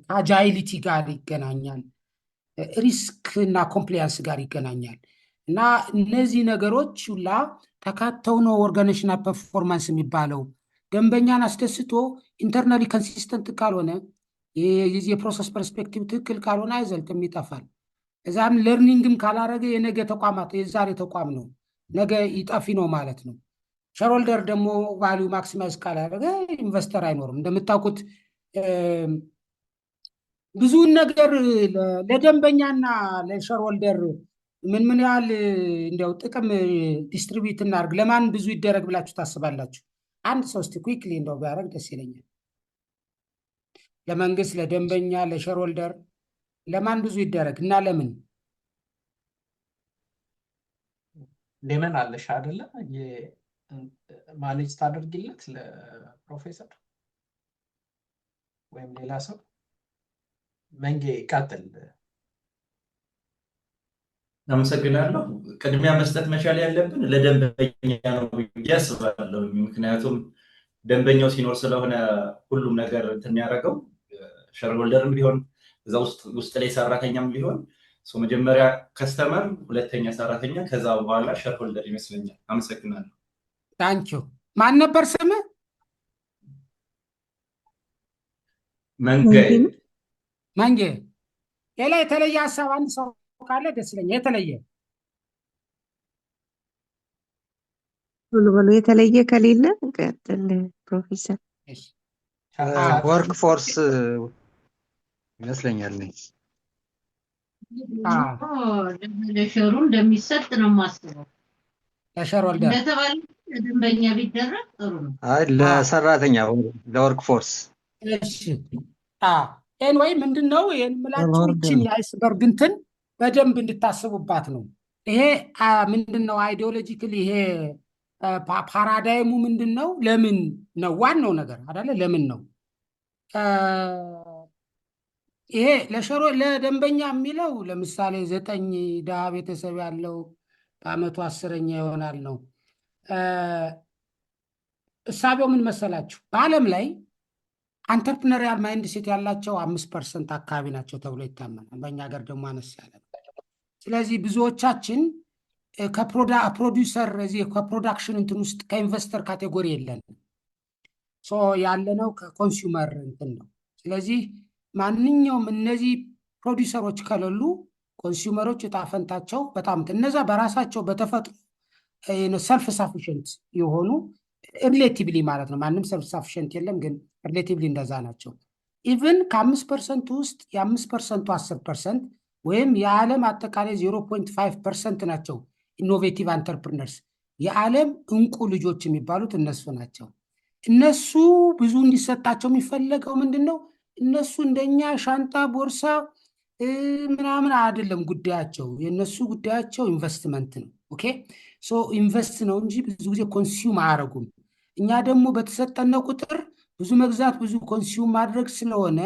ከአጃይሊቲ ጋር ይገናኛል። ሪስክ እና ኮምፕሊያንስ ጋር ይገናኛል። እና እነዚህ ነገሮች ሁላ ተካተው ነው ኦርጋናይዜሽናል ፐርፎርማንስ የሚባለው። ደንበኛን አስደስቶ ኢንተርናሊ ኮንሲስተንት ካልሆነ የፕሮሰስ ፐርስፔክቲቭ ትክክል ካልሆነ አይዘልቅም፣ ይጠፋል። እዛም ለርኒንግም ካላረገ የነገ ተቋማት የዛሬ ተቋም ነው ነገ ይጠፊ ነው ማለት ነው። ሼርሆልደር ደግሞ ቫሊዩ ማክሲማይዝ ካላረገ ኢንቨስተር አይኖርም። እንደምታውቁት ብዙውን ነገር ለደንበኛና ለሼርሆልደር ምን ያህል እንዲያው ጥቅም ዲስትሪቢዩት እናርግ፣ ለማን ብዙ ይደረግ ብላችሁ ታስባላችሁ? አንድ ሰው እስቲ ኩዊክሊ እንደው ቢያደርግ ደስ ይለኛል። ለመንግስት፣ ለደንበኛ፣ ለሼርሆልደር ለማን ብዙ ይደረግ እና ለምን? ሌመን አለሽ አይደለ? ማኔጅ ታደርጊለት ለፕሮፌሰር ወይም ሌላ ሰው? መንጌ ቀጥል። አመሰግናለሁ። ቅድሚያ መስጠት መቻል ያለብን ለደንበኛ ነው ብዬ አስባለሁ። ምክንያቱም ደንበኛው ሲኖር ስለሆነ ሁሉም ነገር የሚያደርገው ሸርሆልደርም ቢሆን እዛ ውስጥ ላይ ሰራተኛም ቢሆን መጀመሪያ ከስተመር፣ ሁለተኛ ሰራተኛ፣ ከዛ በኋላ ሸርሆልደር ይመስለኛል። አመሰግናለሁ። ታንኪዩ። ማን ነበር ስምህ? መንጌ። ሌላ የተለየ ሀሳብ አንድ ሰው ካለ ደስ ይለኛል። የተለየ ብሎ የተለየ ከሌለ ቀጥል ፕሮፌሰር። ወርክ ፎርስ ይመስለኛል። ለሸሩ እንደሚሰጥ ነው የማስበው። ለሸርሆልደር እንደተባለ ደንበኛ ቢደረግ ጥሩ ነው። አይ ለሰራተኛ ለወርክ ፎርስ። እሺ ኤንወይ ምንድነው ይሄን ምላችሁ ይችን የአይስበርግ እንትን በደንብ እንድታስቡባት ነው። ይሄ ምንድነው አይዲዮሎጂካሊ ይሄ ፓራዳይሙ ምንድነው? ለምን ነው ዋናው ነገር አይደለ? ለምን ነው ይሄ ለደንበኛ የሚለው? ለምሳሌ 9 ድሃ ቤተሰብ ያለው በአመቱ 10ኛ ይሆናል ነው። እሳቤው ምን መሰላችሁ? በዓለም ላይ አንተርፕረነሪያል ማይንድ ሴት ያላቸው 5% አካባቢ ናቸው ተብሎ ይታመናል። በእኛ ሀገር ደግሞ አነስ ያለ። ስለዚህ ብዙዎቻችን ከፕሮዲውሰር ከፕሮዳክሽን እንትን ውስጥ ከኢንቨስተር ካቴጎሪ የለን ያለነው ከኮንሱመር እንትን ነው። ስለዚህ ማንኛውም እነዚህ ፕሮዲውሰሮች ከሌሉ ኮንሱመሮች እጣፈንታቸው በጣም እነዛ በራሳቸው በተፈጥሮ ሰልፍ ሳፊሽንት የሆኑ ሪሌቲቭሊ ማለት ነው። ማንም ሰልፍ ሳፊሽንት የለም፣ ግን ሪሌቲቭሊ እንደዛ ናቸው። ኢቭን ከ5% ውስጥ የ5%ቱ 10% ወይም የዓለም አጠቃላይ 0.5% ናቸው ኢኖቬቲቭ አንተርፕርነርስ። የዓለም እንቁ ልጆች የሚባሉት እነሱ ናቸው። እነሱ ብዙ እንዲሰጣቸው የሚፈለገው ምንድን ነው? እነሱ እንደኛ ሻንጣ ቦርሳ ምናምን አይደለም ጉዳያቸው። የእነሱ ጉዳያቸው ኢንቨስትመንት ነው። ኦኬ ሶ ኢንቨስት ነው እንጂ ብዙ ጊዜ ኮንሱም አያደርጉም። እኛ ደግሞ በተሰጠነ ቁጥር ብዙ መግዛት ብዙ ኮንሱም ማድረግ ስለሆነ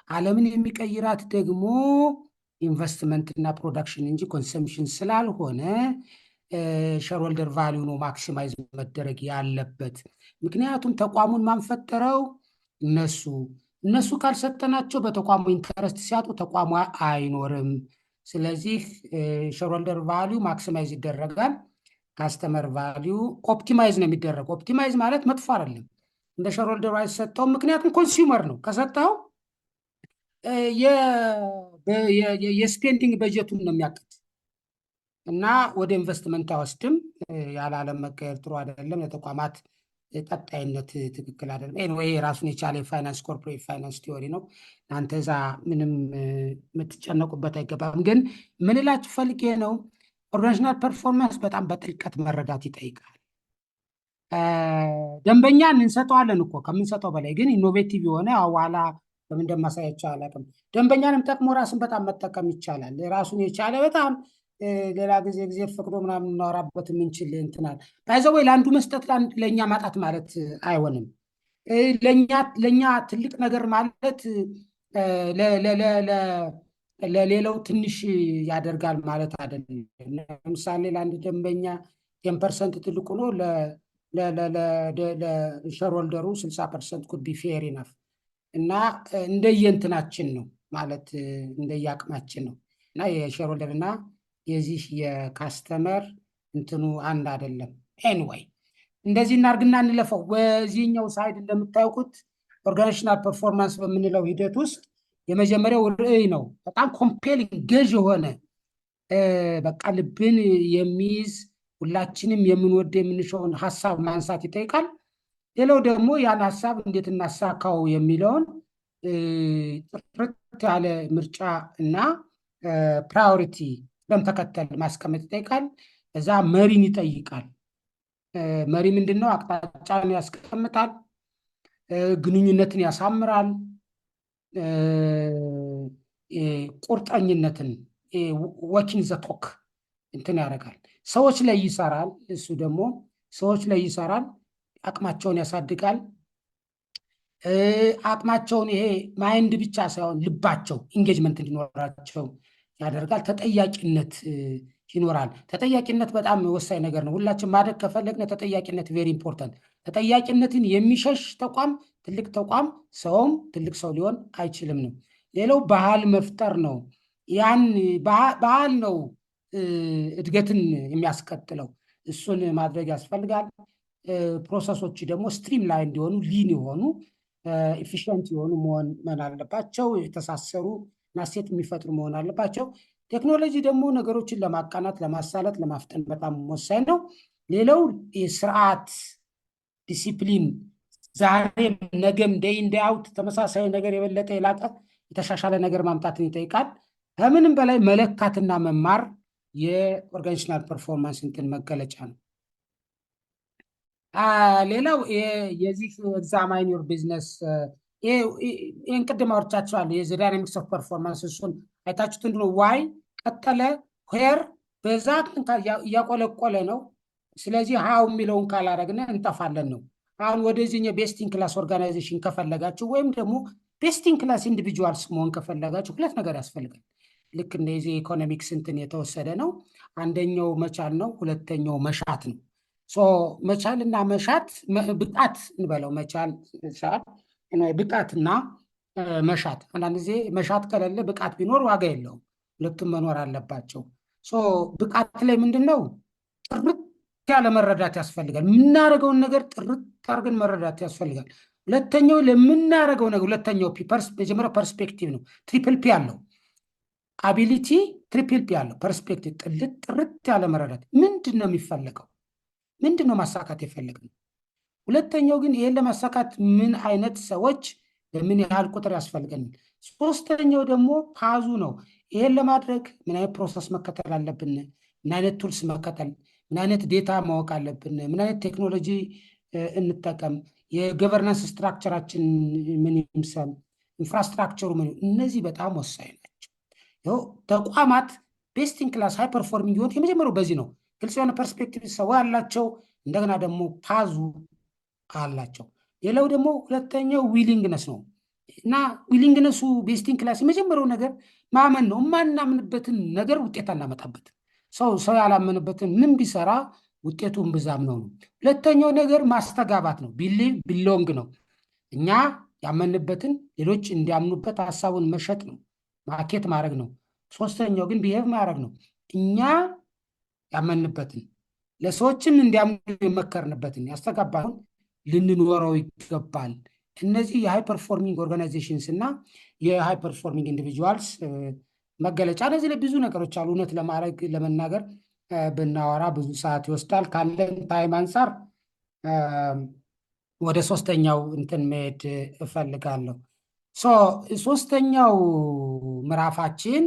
ዓለምን የሚቀይራት ደግሞ ኢንቨስትመንት እና ፕሮዳክሽን እንጂ ኮንሰምሽን ስላልሆነ ሸርሆልደር ቫሊዩ ነው ማክሲማይዝ መደረግ ያለበት። ምክንያቱም ተቋሙን ማንፈጠረው እነሱ ካልሰጠናቸው በተቋሙ ኢንተረስት ሲያጡ ተቋሙ አይኖርም። ስለዚህ ሸርሆልደር ቫሊዩ ማክሲማይዝ ይደረጋል። ካስተመር ቫሊዩ ኦፕቲማይዝ ነው የሚደረግ። ኦፕቲማይዝ ማለት መጥፎ አይደለም፣ እንደ ሸርሆልደር አይሰጠውም። ምክንያቱም ኮንሱመር ነው። ከሰጠው የስፔንዲንግ በጀቱን ነው የሚያቅት እና ወደ ኢንቨስትመንት አይወስድም። ያለዓለም መቀየር ጥሩ አይደለም። ለተቋማት ቀጣይነት ትክክል አይደለም። ኤኒዌይ ራሱን የቻለ የፋይናንስ ኮርፖሬት ፋይናንስ ቲዮሪ ነው። እናንተ እዛ ምንም የምትጨነቁበት አይገባም። ግን ምን እላችሁ ፈልጌ ነው፣ ኦርጋናይዜሽናል ፐርፎርማንስ በጣም በጥልቀት መረዳት ይጠይቃል። ደንበኛን እንሰጠዋለን እኮ ከምንሰጠው በላይ ግን ኢኖቬቲቭ የሆነ አዋላ በምን እንደማሳያቸው አላውቅም። ደንበኛንም ጠቅሞ ራስን በጣም መጠቀም ይቻላል። ራሱን የቻለ በጣም ሌላ ጊዜ ፈቅዶ ምናምን እናወራበት የምንችል እንትናል ባይዘወይ ለአንዱ መስጠት ለእኛ ማጣት ማለት አይሆንም። ለእኛ ትልቅ ነገር ማለት ለሌላው ትንሽ ያደርጋል ማለት አይደለም። ለምሳሌ ለአንድ ደንበኛ 10% ትልቁ ነው፣ ለሸርሆልደሩ 60% ኩድ ቢ ፌር ኢነፍ እና እንደየእንትናችን ነው ማለት እንደየአቅማችን ነው። እና የሸርሆልደር እና የዚህ የካስተመር እንትኑ አንድ አይደለም። ኤንዌይ እንደዚህ እናርግና እንለፈው። በዚህኛው ሳይድ እንደምታውቁት ኦርጋናይዜሽናል ፐርፎርማንስ በምንለው ሂደት ውስጥ የመጀመሪያው ርዕይ ነው። በጣም ኮምፔሊንግ ገዥ የሆነ በቃ ልብን የሚይዝ ሁላችንም የምንወደ የምንሻውን ሀሳብ ማንሳት ይጠይቃል። ሌላው ደግሞ ያን ሀሳብ እንዴት እናሳካው የሚለውን ጥርት ያለ ምርጫ እና ፕራዮሪቲ በመተከተል ማስቀመጥ ይጠይቃል። እዛ መሪን ይጠይቃል። መሪ ምንድነው? አቅጣጫን ያስቀምጣል፣ ግንኙነትን ያሳምራል፣ ቁርጠኝነትን ወኪን ዘ ቶክ እንትን ያደርጋል፣ ሰዎች ላይ ይሰራል። እሱ ደግሞ ሰዎች ላይ ይሰራል፣ አቅማቸውን ያሳድጋል። አቅማቸውን ይሄ ማይንድ ብቻ ሳይሆን ልባቸው ኢንጌጅመንት እንዲኖራቸው ያደርጋል። ተጠያቂነት ይኖራል። ተጠያቂነት በጣም ወሳኝ ነገር ነው። ሁላችን ማደግ ከፈለግን ተጠያቂነት ቬሪ ኢምፖርታንት። ተጠያቂነትን የሚሸሽ ተቋም ትልቅ ተቋም ሰውም ትልቅ ሰው ሊሆን አይችልም ነው። ሌላው ባህል መፍጠር ነው። ያን ባህል ነው እድገትን የሚያስቀጥለው። እሱን ማድረግ ያስፈልጋል። ፕሮሰሶች ደግሞ ስትሪም ላይ እንዲሆኑ ሊን የሆኑ ኢፊሽንት የሆኑ መሆን አለባቸው። የተሳሰሩ እና ሴት የሚፈጥሩ መሆን አለባቸው። ቴክኖሎጂ ደግሞ ነገሮችን ለማቃናት፣ ለማሳለጥ፣ ለማፍጠን በጣም ወሳኝ ነው። ሌላው ስርዓት፣ ዲሲፕሊን ዛሬም ነገም ዴይ ኢን ዴይ አውት ተመሳሳይ ነገር የበለጠ የላቀ የተሻሻለ ነገር ማምጣትን ይጠይቃል። ከምንም በላይ መለካትና መማር የኦርጋኒዜሽናል ፐርፎርማንስ እንትን መገለጫ ነው። ሌላው የዚህ ኤግዛማይን ዩር ቢዝነስ ይህን ቅድም አውርቻቸዋለሁ። የዚ ዳይናሚክስ ኦፍ ፐርፎርማንስ እሱን አይታችሁት እንደሆነ ዋይ ቀጠለ ዌር በዛት እያቆለቆለ ነው። ስለዚህ ሀው የሚለውን ካላረግነ እንጠፋለን ነው። አሁን ወደዚህኛው ቤስቲን ክላስ ኦርጋናይዜሽን ከፈለጋችሁ ወይም ደግሞ ቤስቲን ክላስ ኢንዲቪጁዋልስ መሆን ከፈለጋችሁ ሁለት ነገር ያስፈልጋል። ልክ እንደዚህ ኢኮኖሚክስ እንትን የተወሰደ ነው። አንደኛው መቻል ነው፣ ሁለተኛው መሻት ነው። መቻልና መሻት ብቃት እንበለው መቻል ብቃትና መሻት። አንዳንድ ጊዜ መሻት ከሌለ ብቃት ቢኖር ዋጋ የለውም። ሁለቱም መኖር አለባቸው። ብቃት ላይ ምንድን ነው? ጥርት ያለ መረዳት ያስፈልጋል። የምናደርገውን ነገር ጥርት አድርገን መረዳት ያስፈልጋል። ሁለተኛው ለምናደርገው ነገር ሁለተኛው መጀመሪያ ፐርስፔክቲቭ ነው። ትሪፕል ፒ አለው አቢሊቲ፣ ትሪፕል ፒ አለው ፐርስፔክቲቭ፣ ጥርት ያለ መረዳት። ምንድን ነው የሚፈለገው? ምንድን ነው ማሳካት የፈለግነው? ሁለተኛው ግን ይሄን ለማሳካት ምን አይነት ሰዎች በምን ያህል ቁጥር ያስፈልገናል? ሶስተኛው ደግሞ ፓዙ ነው። ይሄን ለማድረግ ምን አይነት ፕሮሰስ መከተል አለብን? ምን አይነት ቱልስ መከተል፣ ምን አይነት ዴታ ማወቅ አለብን? ምን አይነት ቴክኖሎጂ እንጠቀም? የገቨርናንስ ስትራክቸራችን ምን ይምሰል? ኢንፍራስትራክቸሩ ምን? እነዚህ በጣም ወሳኝ ናቸው። ይኸው ተቋማት ቤስቲን ክላስ ሃይ ፐርፎርሚንግ የሆኑት የመጀመሪያው በዚህ ነው። ግልጽ የሆነ ፐርስፔክቲቭ ሰው አላቸው። እንደገና ደግሞ ፓዙ አላቸው። ሌላው ደግሞ ሁለተኛው ዊሊንግነስ ነው እና ዊሊንግነሱ ቤስቲን ክላስ የመጀመሪያው ነገር ማመን ነው። የማናምንበትን ነገር ውጤት አናመጣበትን። ሰው ያላመንበትን ምን ቢሰራ ውጤቱን ብዛም ነው። ሁለተኛው ነገር ማስተጋባት ነው። ቢሊቭ ቢሎንግ ነው። እኛ ያመንበትን ሌሎች እንዲያምኑበት ሀሳቡን መሸጥ ነው፣ ማርኬት ማድረግ ነው። ሶስተኛው ግን ቢሄቭ ማድረግ ነው። እኛ ያመንበትን ለሰዎችም እንዲያምኑ የመከርንበትን ያስተጋባውን ልንኖረው ይገባል። እነዚህ የሃይ ፐርፎርሚንግ ኦርጋናይዜሽንስ እና የሃይ ፐርፎርሚንግ ኢንዲቪጁዋልስ መገለጫ። እነዚህ ላይ ብዙ ነገሮች አሉ። እውነት ለመናገር ብናወራ ብዙ ሰዓት ይወስዳል። ካለን ታይም አንጻር ወደ ሶስተኛው እንትን መሄድ እፈልጋለሁ። ሶስተኛው ምዕራፋችን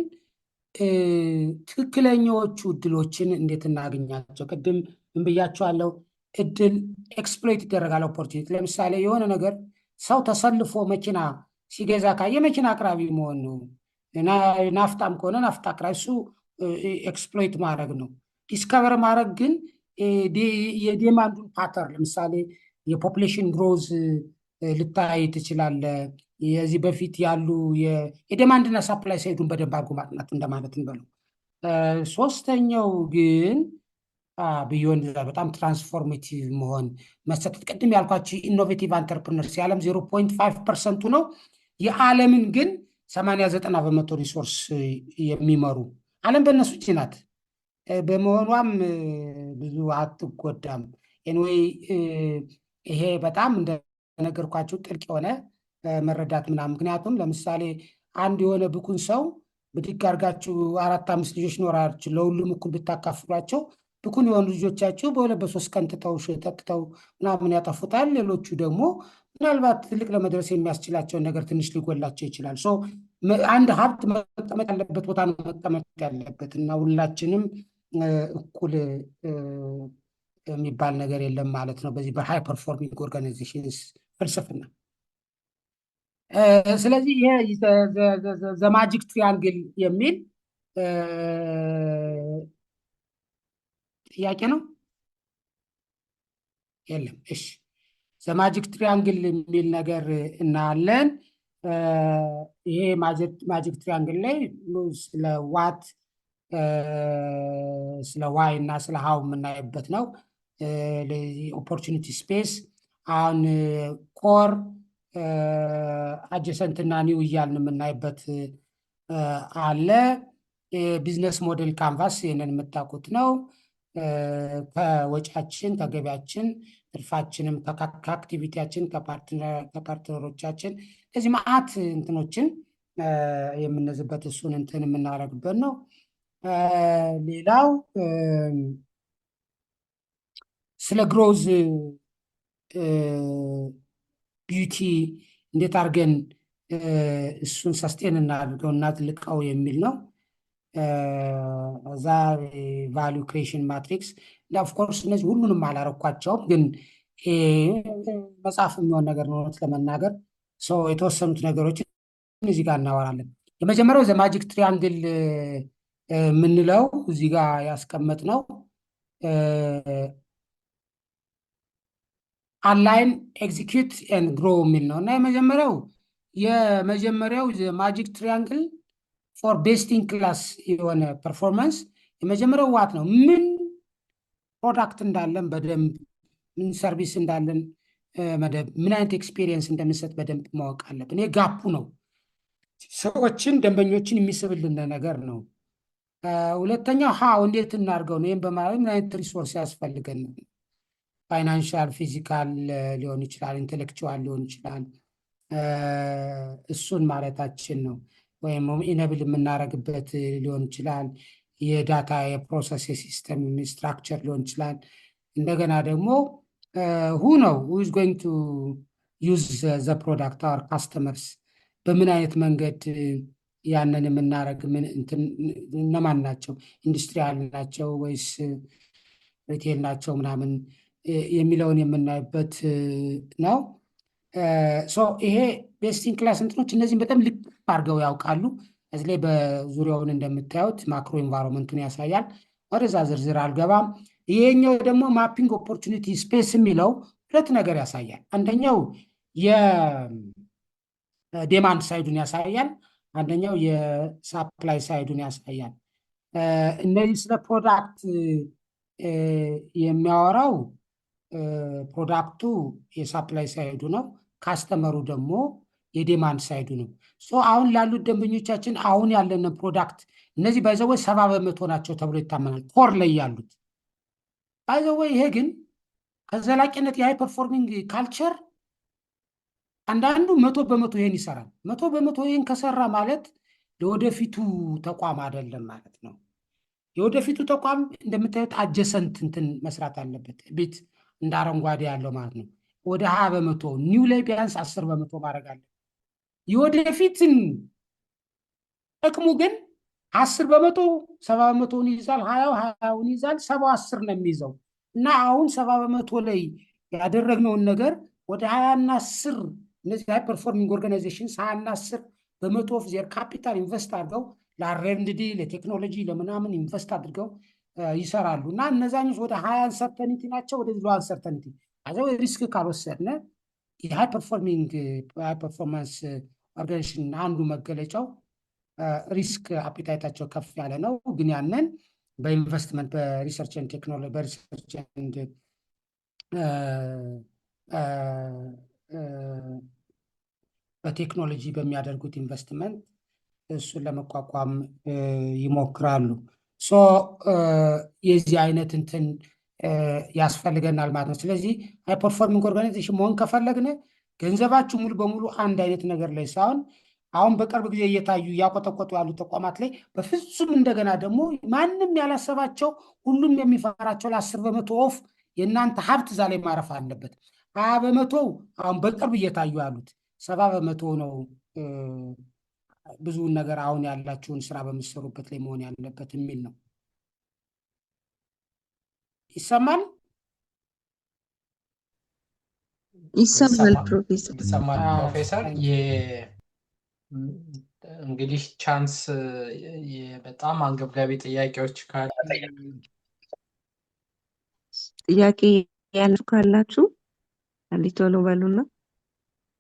ትክክለኛዎቹ እድሎችን እንዴት እናገኛቸው? ቅድም ምን ብያቸዋለሁ? እድል ኤክስፕሎይት ይደረጋል። ኦፖርቹኒቲ ለምሳሌ የሆነ ነገር ሰው ተሰልፎ መኪና ሲገዛ ካየ መኪና አቅራቢ መሆን ነው። ናፍጣም ከሆነ ናፍጣ አቅራቢ፣ እሱ ኤክስፕሎይት ማድረግ ነው። ዲስከቨር ማድረግ ግን የዴማንዱን ፓተርን ለምሳሌ የፖፕሌሽን ግሮዝ ልታይ ትችላለ። የዚህ በፊት ያሉ የዴማንድና ሳፕላይ ሳይዱን በደንብ አድርጎ ማጥናት እንደማለት እንበለው። ሶስተኛው ግን ቢዮንድ በጣም ትራንስፎርሜቲቭ መሆን መሰጠት። ቅድም ያልኳቸው ኢኖቬቲቭ አንተርፕርነርስ የዓለም 0.5% ነው። የዓለምን ግን 80-90% ሪሶርስ የሚመሩ ዓለም በእነሱ እጅ ናት። በመሆኗም ብዙ አትጎዳም። ኤንዌይ ይሄ በጣም እንደነገርኳቸው ጥልቅ የሆነ መረዳት ምናምን። ምክንያቱም ለምሳሌ አንድ የሆነ ብኩን ሰው ብድግ አድርጋችሁ 4-5 ልጆች ኖራችሁ ለሁሉም እኩል ብታካፍሏቸው ብኩን የሆኑ ልጆቻችሁ በ2-3 ቀን ትተው ጠጥተው ምናምን ያጠፉታል። ሌሎቹ ደግሞ ምናልባት ትልቅ ለመድረስ የሚያስችላቸውን ነገር ትንሽ ሊጎላቸው ይችላል። አንድ ሀብት መቀመጥ ያለበት ቦታ ነው መቀመጥ ያለበት እና ሁላችንም እኩል የሚባል ነገር የለም ማለት ነው በዚህ በሃይ ፐርፎርሚንግ ኦርጋናይዜሽንስ ፍልስፍና። ስለዚህ ይሄ ዘማጂክ ትሪያንግል የሚል ጥያቄ ነው። የለም። እሺ ዘማጂክ ትሪያንግል የሚል ነገር እናያለን። ይሄ ማጂክ ትሪያንግል ላይ ስለ ዋት ስለ ዋይ እና ስለ ሃው የምናይበት ነው። ኦፖርቹኒቲ ስፔስ አሁን ኮር አጀሰንት እና ኒው እያልን የምናይበት አለ። ቢዝነስ ሞዴል ካንቫስ ይህንን የምታውቁት ነው። ከወጫችን ከገቢያችን ትርፋችንም ከአክቲቪቲያችን ከፓርትነሮቻችን እዚህ መዓት እንትኖችን የምንዝበት እሱን እንትን የምናደርግበት ነው። ሌላው ስለ ግሮዝ ቢዩቲ እንዴት አድርገን እሱን ሰስቴን እናድርገው እናጥልቀው የሚል ነው። እዛ ቫሊዩ ክሬሽን ማትሪክስ ኦፍኮርስ እነዚህ ሁሉንም አላረኳቸውም፣ ግን መጽሐፍ የሚሆን ነገር ነው ለመናገር ሰው የተወሰኑት ነገሮችን እዚህ ጋር እናወራለን። የመጀመሪያው ዘማጂክ ትሪያንግል የምንለው እዚህ ጋር ያስቀመጥ ነው። አላይን ኤግዚኪዩት ኤንድ ግሮ የሚል ነው እና የመጀመሪያው ማጂክ ትሪያንግል ፎር ቤስት ኢን ክላስ የሆነ ፐርፎርማንስ የመጀመሪያው ዋት ነው። ምን ፕሮዳክት እንዳለን በደንብ ምን ሰርቪስ እንዳለን ምን አይነት ኤክስፒሪየንስ እንደምንሰጥ በደንብ ማወቅ አለብን። ይሄ ጋፑ ነው፣ ሰዎችን ደንበኞችን የሚስብልን ነገር ነው። ሁለተኛው ሃው እንዴት እናድርገው ነው። ይህም በማለት ምን አይነት ሪሶርስ ያስፈልገን፣ ፋይናንሻል ፊዚካል ሊሆን ይችላል፣ ኢንቴሌክቹዋል ሊሆን ይችላል። እሱን ማለታችን ነው። ወይም ኢነብል የምናደርግበት ሊሆን ይችላል። የዳታ የፕሮሰስ የሲስተም ስትራክቸር ሊሆን ይችላል። እንደገና ደግሞ ሁ ነው ኢዝ ጎይንግ ቱ ዩዝ ዘ ፕሮዳክት አወር ካስተመርስ፣ በምን አይነት መንገድ ያንን የምናደርግ እነማን ናቸው? ኢንዱስትሪያል ናቸው ወይስ ሪቴል ናቸው ምናምን የሚለውን የምናይበት ነው። ይሄ ቤስቲን ክላስ እንትኖች እነዚህም በጣም ልክ አድርገው ያውቃሉ። እዚህ ላይ በዙሪያውን እንደምታዩት ማክሮ ኢንቫይሮንመንቱን ያሳያል። ወደዛ ዝርዝር አልገባም። ይሄኛው ደግሞ ማፒንግ ኦፖርቹኒቲ ስፔስ የሚለው ሁለት ነገር ያሳያል። አንደኛው የዴማንድ ሳይዱን ያሳያል፣ አንደኛው የሳፕላይ ሳይዱን ያሳያል። እነዚህ ስለ ፕሮዳክት የሚያወራው ፕሮዳክቱ የሳፕላይ ሳይዱ ነው፣ ካስተመሩ ደግሞ የዴማንድ ሳይዱ ነው። አሁን ላሉት ደንበኞቻችን አሁን ያለንን ፕሮዳክት እነዚህ ባይዘወይ 70% ናቸው ተብሎ ይታመናል፣ ኮር ላይ ያሉት ባይዘወይ። ይሄ ግን ከዘላቂነት የሃይ ፐርፎርሚንግ ካልቸር አንዳንዱ 100% ይሄን ይሰራል። 100% ይሄን ከሰራ ማለት ለወደፊቱ ተቋም አይደለም ማለት ነው። የወደፊቱ ተቋም እንደምታዩት አጀሰንት እንትን መስራት አለበት፣ ቤት እንደ አረንጓዴ ያለው ማለት ነው። ወደ 20% ኒው ላይ ቢያንስ 10% ማድረግ አለ። የወደፊትን ጥቅሙ ግን 10% 70%ውን ይይዛል፣ 20ውን ይይዛል፣ 70-10 ነው የሚይዘው እና አሁን 70% ላይ ያደረግነውን ነገር ወደ 20 እና 10 እነዚህ ሃይ ፐርፎርሚንግ ኦርጋናይዜሽንስ 20 እና 10% ኦፍ ዜር ካፒታል ኢንቨስት አድርገው ለአር&ዲ ለቴክኖሎጂ ለምናምን ኢንቨስት አድርገው ይሰራሉ እና እነዛኞች ወደ 20 አንሰርተኒቲ ናቸው፣ ወደ ሎ አንሰርተኒቲ አዘው ሪስክ ካልወሰድነ የሃይ ፐርፎርማንስ ኦርጋናይዜሽን አንዱ መገለጫው ሪስክ አፒታይታቸው ከፍ ያለ ነው። ግን ያንን በኢንቨስትመንት በሪሰርች ኤንድ ቴክኖሎጂ በሪሰርች ኤንድ በቴክኖሎጂ በሚያደርጉት ኢንቨስትመንት እሱን ለመቋቋም ይሞክራሉ። የዚህ አይነት እንትን ያስፈልገናል ማለት ነው። ስለዚህ ሃይ ፐርፎርሚንግ ኦርጋናይዜሽን መሆን ከፈለግን ገንዘባችሁ ሙሉ በሙሉ አንድ አይነት ነገር ላይ ሳይሆን አሁን በቅርብ ጊዜ እየታዩ እያቆጠቆጡ ያሉ ተቋማት ላይ በፍጹም እንደገና ደግሞ ማንም ያላሰባቸው ሁሉም የሚፈራቸው ለ10% ኦፍ የእናንተ ሀብት እዛ ላይ ማረፍ አለበት። 20% አሁን በቅርብ እየታዩ ያሉት 70% ነው። ብዙውን ነገር አሁን ያላችሁን ስራ በምትሰሩበት ላይ መሆን ያለበት የሚል ነው። ይሰማል? ይሰማል ፕሮፌሰር። ይሰማል ፕሮፌሰር። እንግዲህ ቻንስ በጣም አንገብጋቢ ጥያቄዎች ካሉ ጥያቄ ያላችሁ ካላችሁ አንዲት ቶሎ በሉና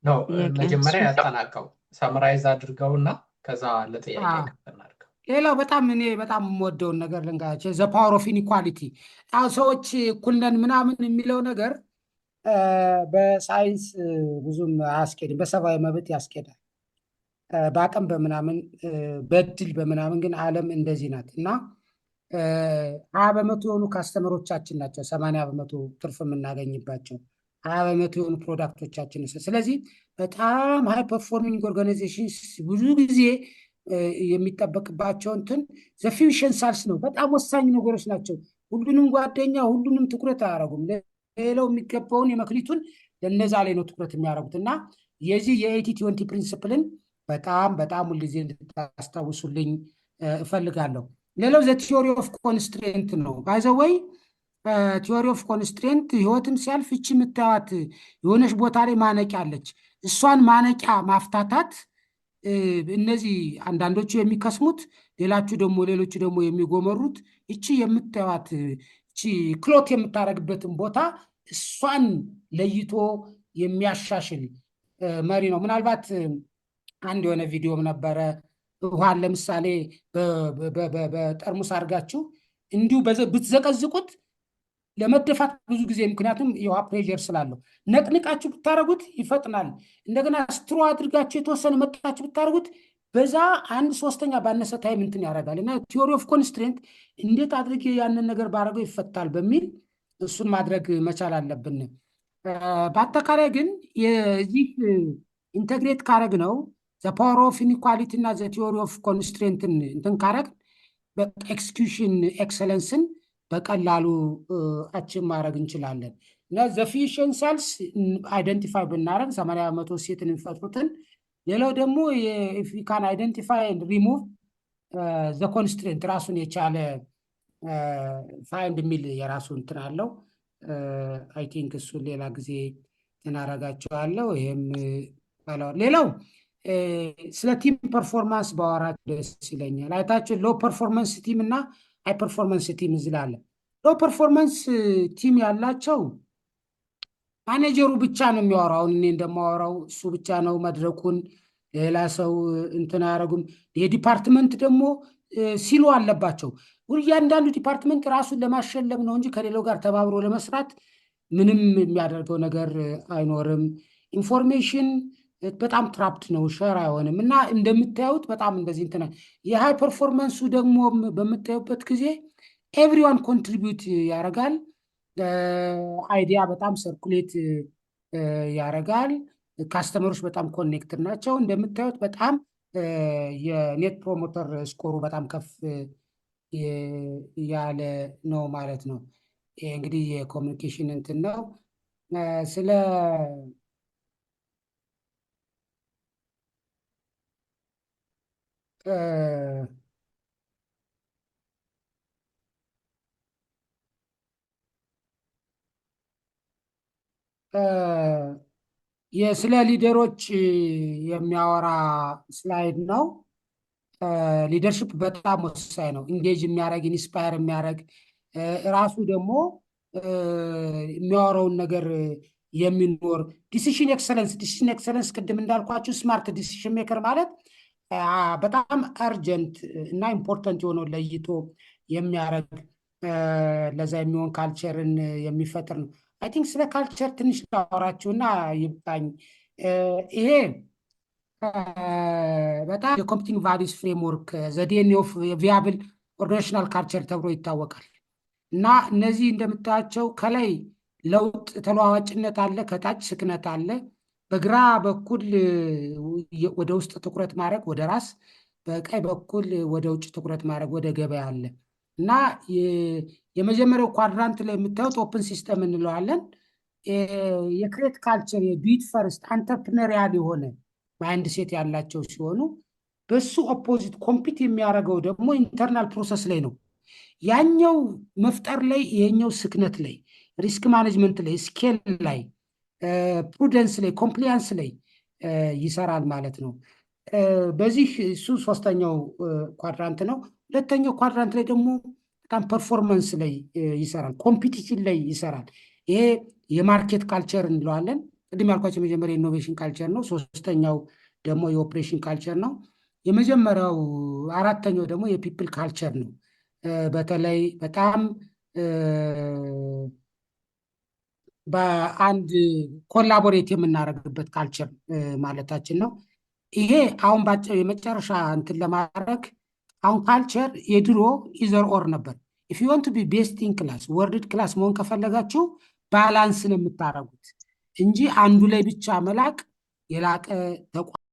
ነው ጥያቄ መጀመሪያ አንሱ። ያጠናቀው ሰምራይዝ አድርገውና ከዛ ለጥያቄ አዎ። ክፍት እናድርገው። ሌላው እኔ በጣም የምወደውን ነገር ልንገራቸው፣ ዘ ፓወር ኦፍ ኢኒኳሊቲ። አሁን ሰዎች እኩል ነን ምናምን የሚለው ነገር በሳይንስ ብዙም አያስኬድም፣ በሰብአዊ መብት ያስኬዳል። በአቅም በምናምን በእድል በምናምን ግን ዓለም እንደዚህ ናት እና 20% የሆኑ ካስተመሮቻችን ናቸው 80% ትርፍ የምናገኝባቸው 20% የሆኑ ፕሮዳክቶቻችን። ስለዚህ በጣም ሃይ ፐርፎርሚንግ ኦርጋናይዜሽንስ ብዙ ጊዜ የሚጠበቅባቸው እንትን ዘፊሽንሳልስ ነው። በጣም ወሳኝ ነገሮች ናቸው። ሁሉንም ጓደኛ ሁሉንም ትኩረት አያደርጉም። ሌላው የሚገባውን የመክሊቱን ለነዛ ላይ ነው ትኩረት የሚያደርጉት እና የዚህ የ80-20 ፕሪንስፕልን በጣም ሁልጊዜ እንድታስታውሱልኝ እፈልጋለሁ። ሌላው ዘ ቲዮሪ ኦፍ ኮንስትሬንት ነው። ባይዘወይ ቲዮሪ ኦፍ ኮንስትሬንት ህይወትም ሲያልፍ እቺ የምታዩት የሆነች ቦታ ላይ ማነቂያ አለች። እሷን ማነቂያ ማፍታታት እነዚህ አንዳንዶቹ የሚከስሙት ሌሎቹ ደግሞ የሚጎመሩት እቺ የምታዩት እቺ ክሎት የምታደርግበትን ቦታ እሷን ለይቶ የሚያሻሽል መሪ ነው። ምናልባት አንድ የሆነ ቪዲዮም ነበረ። ውሃን ለምሳሌ በጠርሙስ አድርጋችሁ እንዲሁ ብትዘቀዝቁት ለመደፋት ብዙ ጊዜ፣ ምክንያቱም የውሃ ፕሬዠር ስላለው፣ ነቅንቃችሁ ብታደርጉት ይፈጥናል። እንደገና ስትሮ አድርጋችሁ የተወሰነ መጥታችሁ ብታደርጉት በዛ 1/3 ባነሰ ታይም እንትን ያደርጋል። እና ቲዮሪ ኦፍ ኮንስትሬንት እንዴት አድርጌ ያንን ነገር ባደረገው ይፈታል በሚል እሱን ማድረግ መቻል አለብን። በአጠቃላይ ግን የዚህ ኢንተግሬት ካረግ ነው ዘ ፓወር ኦፍ ኢኒኳሊቲ እና ዘ ቲዮሪ ኦፍ ኮንስትሬንትን እንትን ካረግ በኤክስኪዩሽን ኤክሰለንስን በቀላሉ አችን ማድረግ እንችላለን። እና ዘ ፊሽንሳልስ አይደንቲፋይ ብናደረግ 80% ሴትን የሚፈጥሩትን፣ ሌላው ደግሞ የኢፊካን አይደንቲፋይ ሪሙቭ ዘ ኮንስትሬንት ራሱን የቻለ ፋይንድ የሚል የራሱ እንትን አለው። አይ ቲንክ እሱን ሌላ ጊዜ እናረጋቸዋለሁ። ይህም ሌላው ስለ ቲም ፐርፎርማንስ ባወራ ደስ ይለኛል። አይታችሁ ሎ ፐርፎርማንስ ቲም እና ሃይ ፐርፎርማንስ ቲም እዝላለ። ሎ ፐርፎርማንስ ቲም ያላቸው ማኔጀሩ ብቻ ነው የሚያወራው። እኔ እንደማወራው እሱ ብቻ ነው መድረኩን፣ ሌላ ሰው እንትን አያደርጉም። የዲፓርትመንት ደግሞ ሲሉ አለባቸው። እያንዳንዱ ዲፓርትመንት ራሱን ለማሸለም ነው እንጂ ከሌላው ጋር ተባብሮ ለመስራት ምንም የሚያደርገው ነገር አይኖርም። ኢንፎርሜሽን በጣም ትራፕድ ነው፣ ሸር አይሆንም። እና እንደምታዩት በጣም እንደዚህ እንትና የሃይ ፐርፎርማንሱ ደግሞ በምታዩበት ጊዜ ኤቭሪዋን ኮንትሪቢዩት ያደርጋል። አይዲያ በጣም ሰርኩሌት ያደርጋል። ካስተመሮች በጣም ኮኔክትድ ናቸው። እንደምታዩት በጣም የኔት ፕሮሞተር ስኮሩ በጣም ከፍ ያለ ነው ማለት ነው። ይሄ እንግዲህ የኮሚኒኬሽን እንትን ነው። ስለ ስለ ሊደሮች የሚያወራ ስላይድ ነው። ሊደርሽፕ በጣም ወሳኝ ነው። ኢንጌጅ የሚያደርግ ኢንስፓየር የሚያደርግ ራሱ ደግሞ የሚያወራውን ነገር የሚኖር ዲሲሽን ኤክሰለንስ ቅድም እንዳልኳችሁ ስማርት ዲሲሽን ሜከር ማለት በጣም አርጀንት እና ኢምፖርታንት የሆነው ለይቶ የሚያደርግ ለዛ የሚሆን ካልቸርን የሚፈጥር ነው። አይ ቲንክ ስለ ካልቸር ትንሽ ላወራችሁና ይብቃኝ። ይሄ በጣም የኮምፒቲንግ ቫሊዩስ ፍሬምወርክ ዘዴን ኦፍ ቪያብል ኦርጋናይዜሽናል ካልቸር ተብሎ ይታወቃል። እና እነዚህ እንደምታያቸው ከላይ ለውጥ ተለዋዋጭነት አለ፣ ከታች ስክነት አለ። በግራ በኩል ወደ ውስጥ ትኩረት ማድረግ ወደ ራስ፣ በቀኝ በኩል ወደ ውጭ ትኩረት ማድረግ ወደ ገበያ አለ። እና የመጀመሪያው ኳድራንት ላይ የምታዩት ኦፕን ሲስተም እንለዋለን። የክሬት ካልቸር የቢት ፈርስት አንተርፕረነሪያል የሆነ ማይንድ ሴት ያላቸው ሲሆኑ በሱ ኦፖዚት ኮምፒት የሚያደርገው ደግሞ ኢንተርናል ፕሮሰስ ላይ ነው። ያኛው መፍጠር ላይ፣ ይሄኛው ስክነት ላይ፣ ሪስክ ማኔጅመንት ላይ፣ ስኬል ላይ፣ ፕሩደንስ ላይ፣ ኮምፕሊያንስ ላይ ይሰራል ማለት ነው። በዚህ እሱ ሶስተኛው ኳድራንት ነው። ሁለተኛው ኳድራንት ላይ ደግሞ በጣም ፐርፎርማንስ ላይ ይሰራል፣ ኮምፒቲሽን ላይ ይሰራል። ይሄ የማርኬት ካልቸር እንለዋለን። ቅድም ያልኳቸው የመጀመሪያ ኢኖቬሽን ካልቸር ነው። ሶስተኛው ደግሞ የኦፕሬሽን ካልቸር ነው። የመጀመሪያው አራተኛው ደግሞ የፒፕል ካልቸር ነው። በተለይ በጣም በአንድ ኮላቦሬት የምናደርግበት ካልቸር ማለታችን ነው። ይሄ አሁን የመጨረሻ እንትን ለማድረግ አሁን ካልቸር የድሮ ኢዘር ኦር ነበር። ኢፍ ዩ ዋንት ቱ ቢ ቤስት ኢን ክላስ ወርልድ ክላስ መሆን ከፈለጋችሁ ባላንስ ነው የምታደርጉት እንጂ አንዱ ላይ ብቻ መላቅ የላቀ ተቋም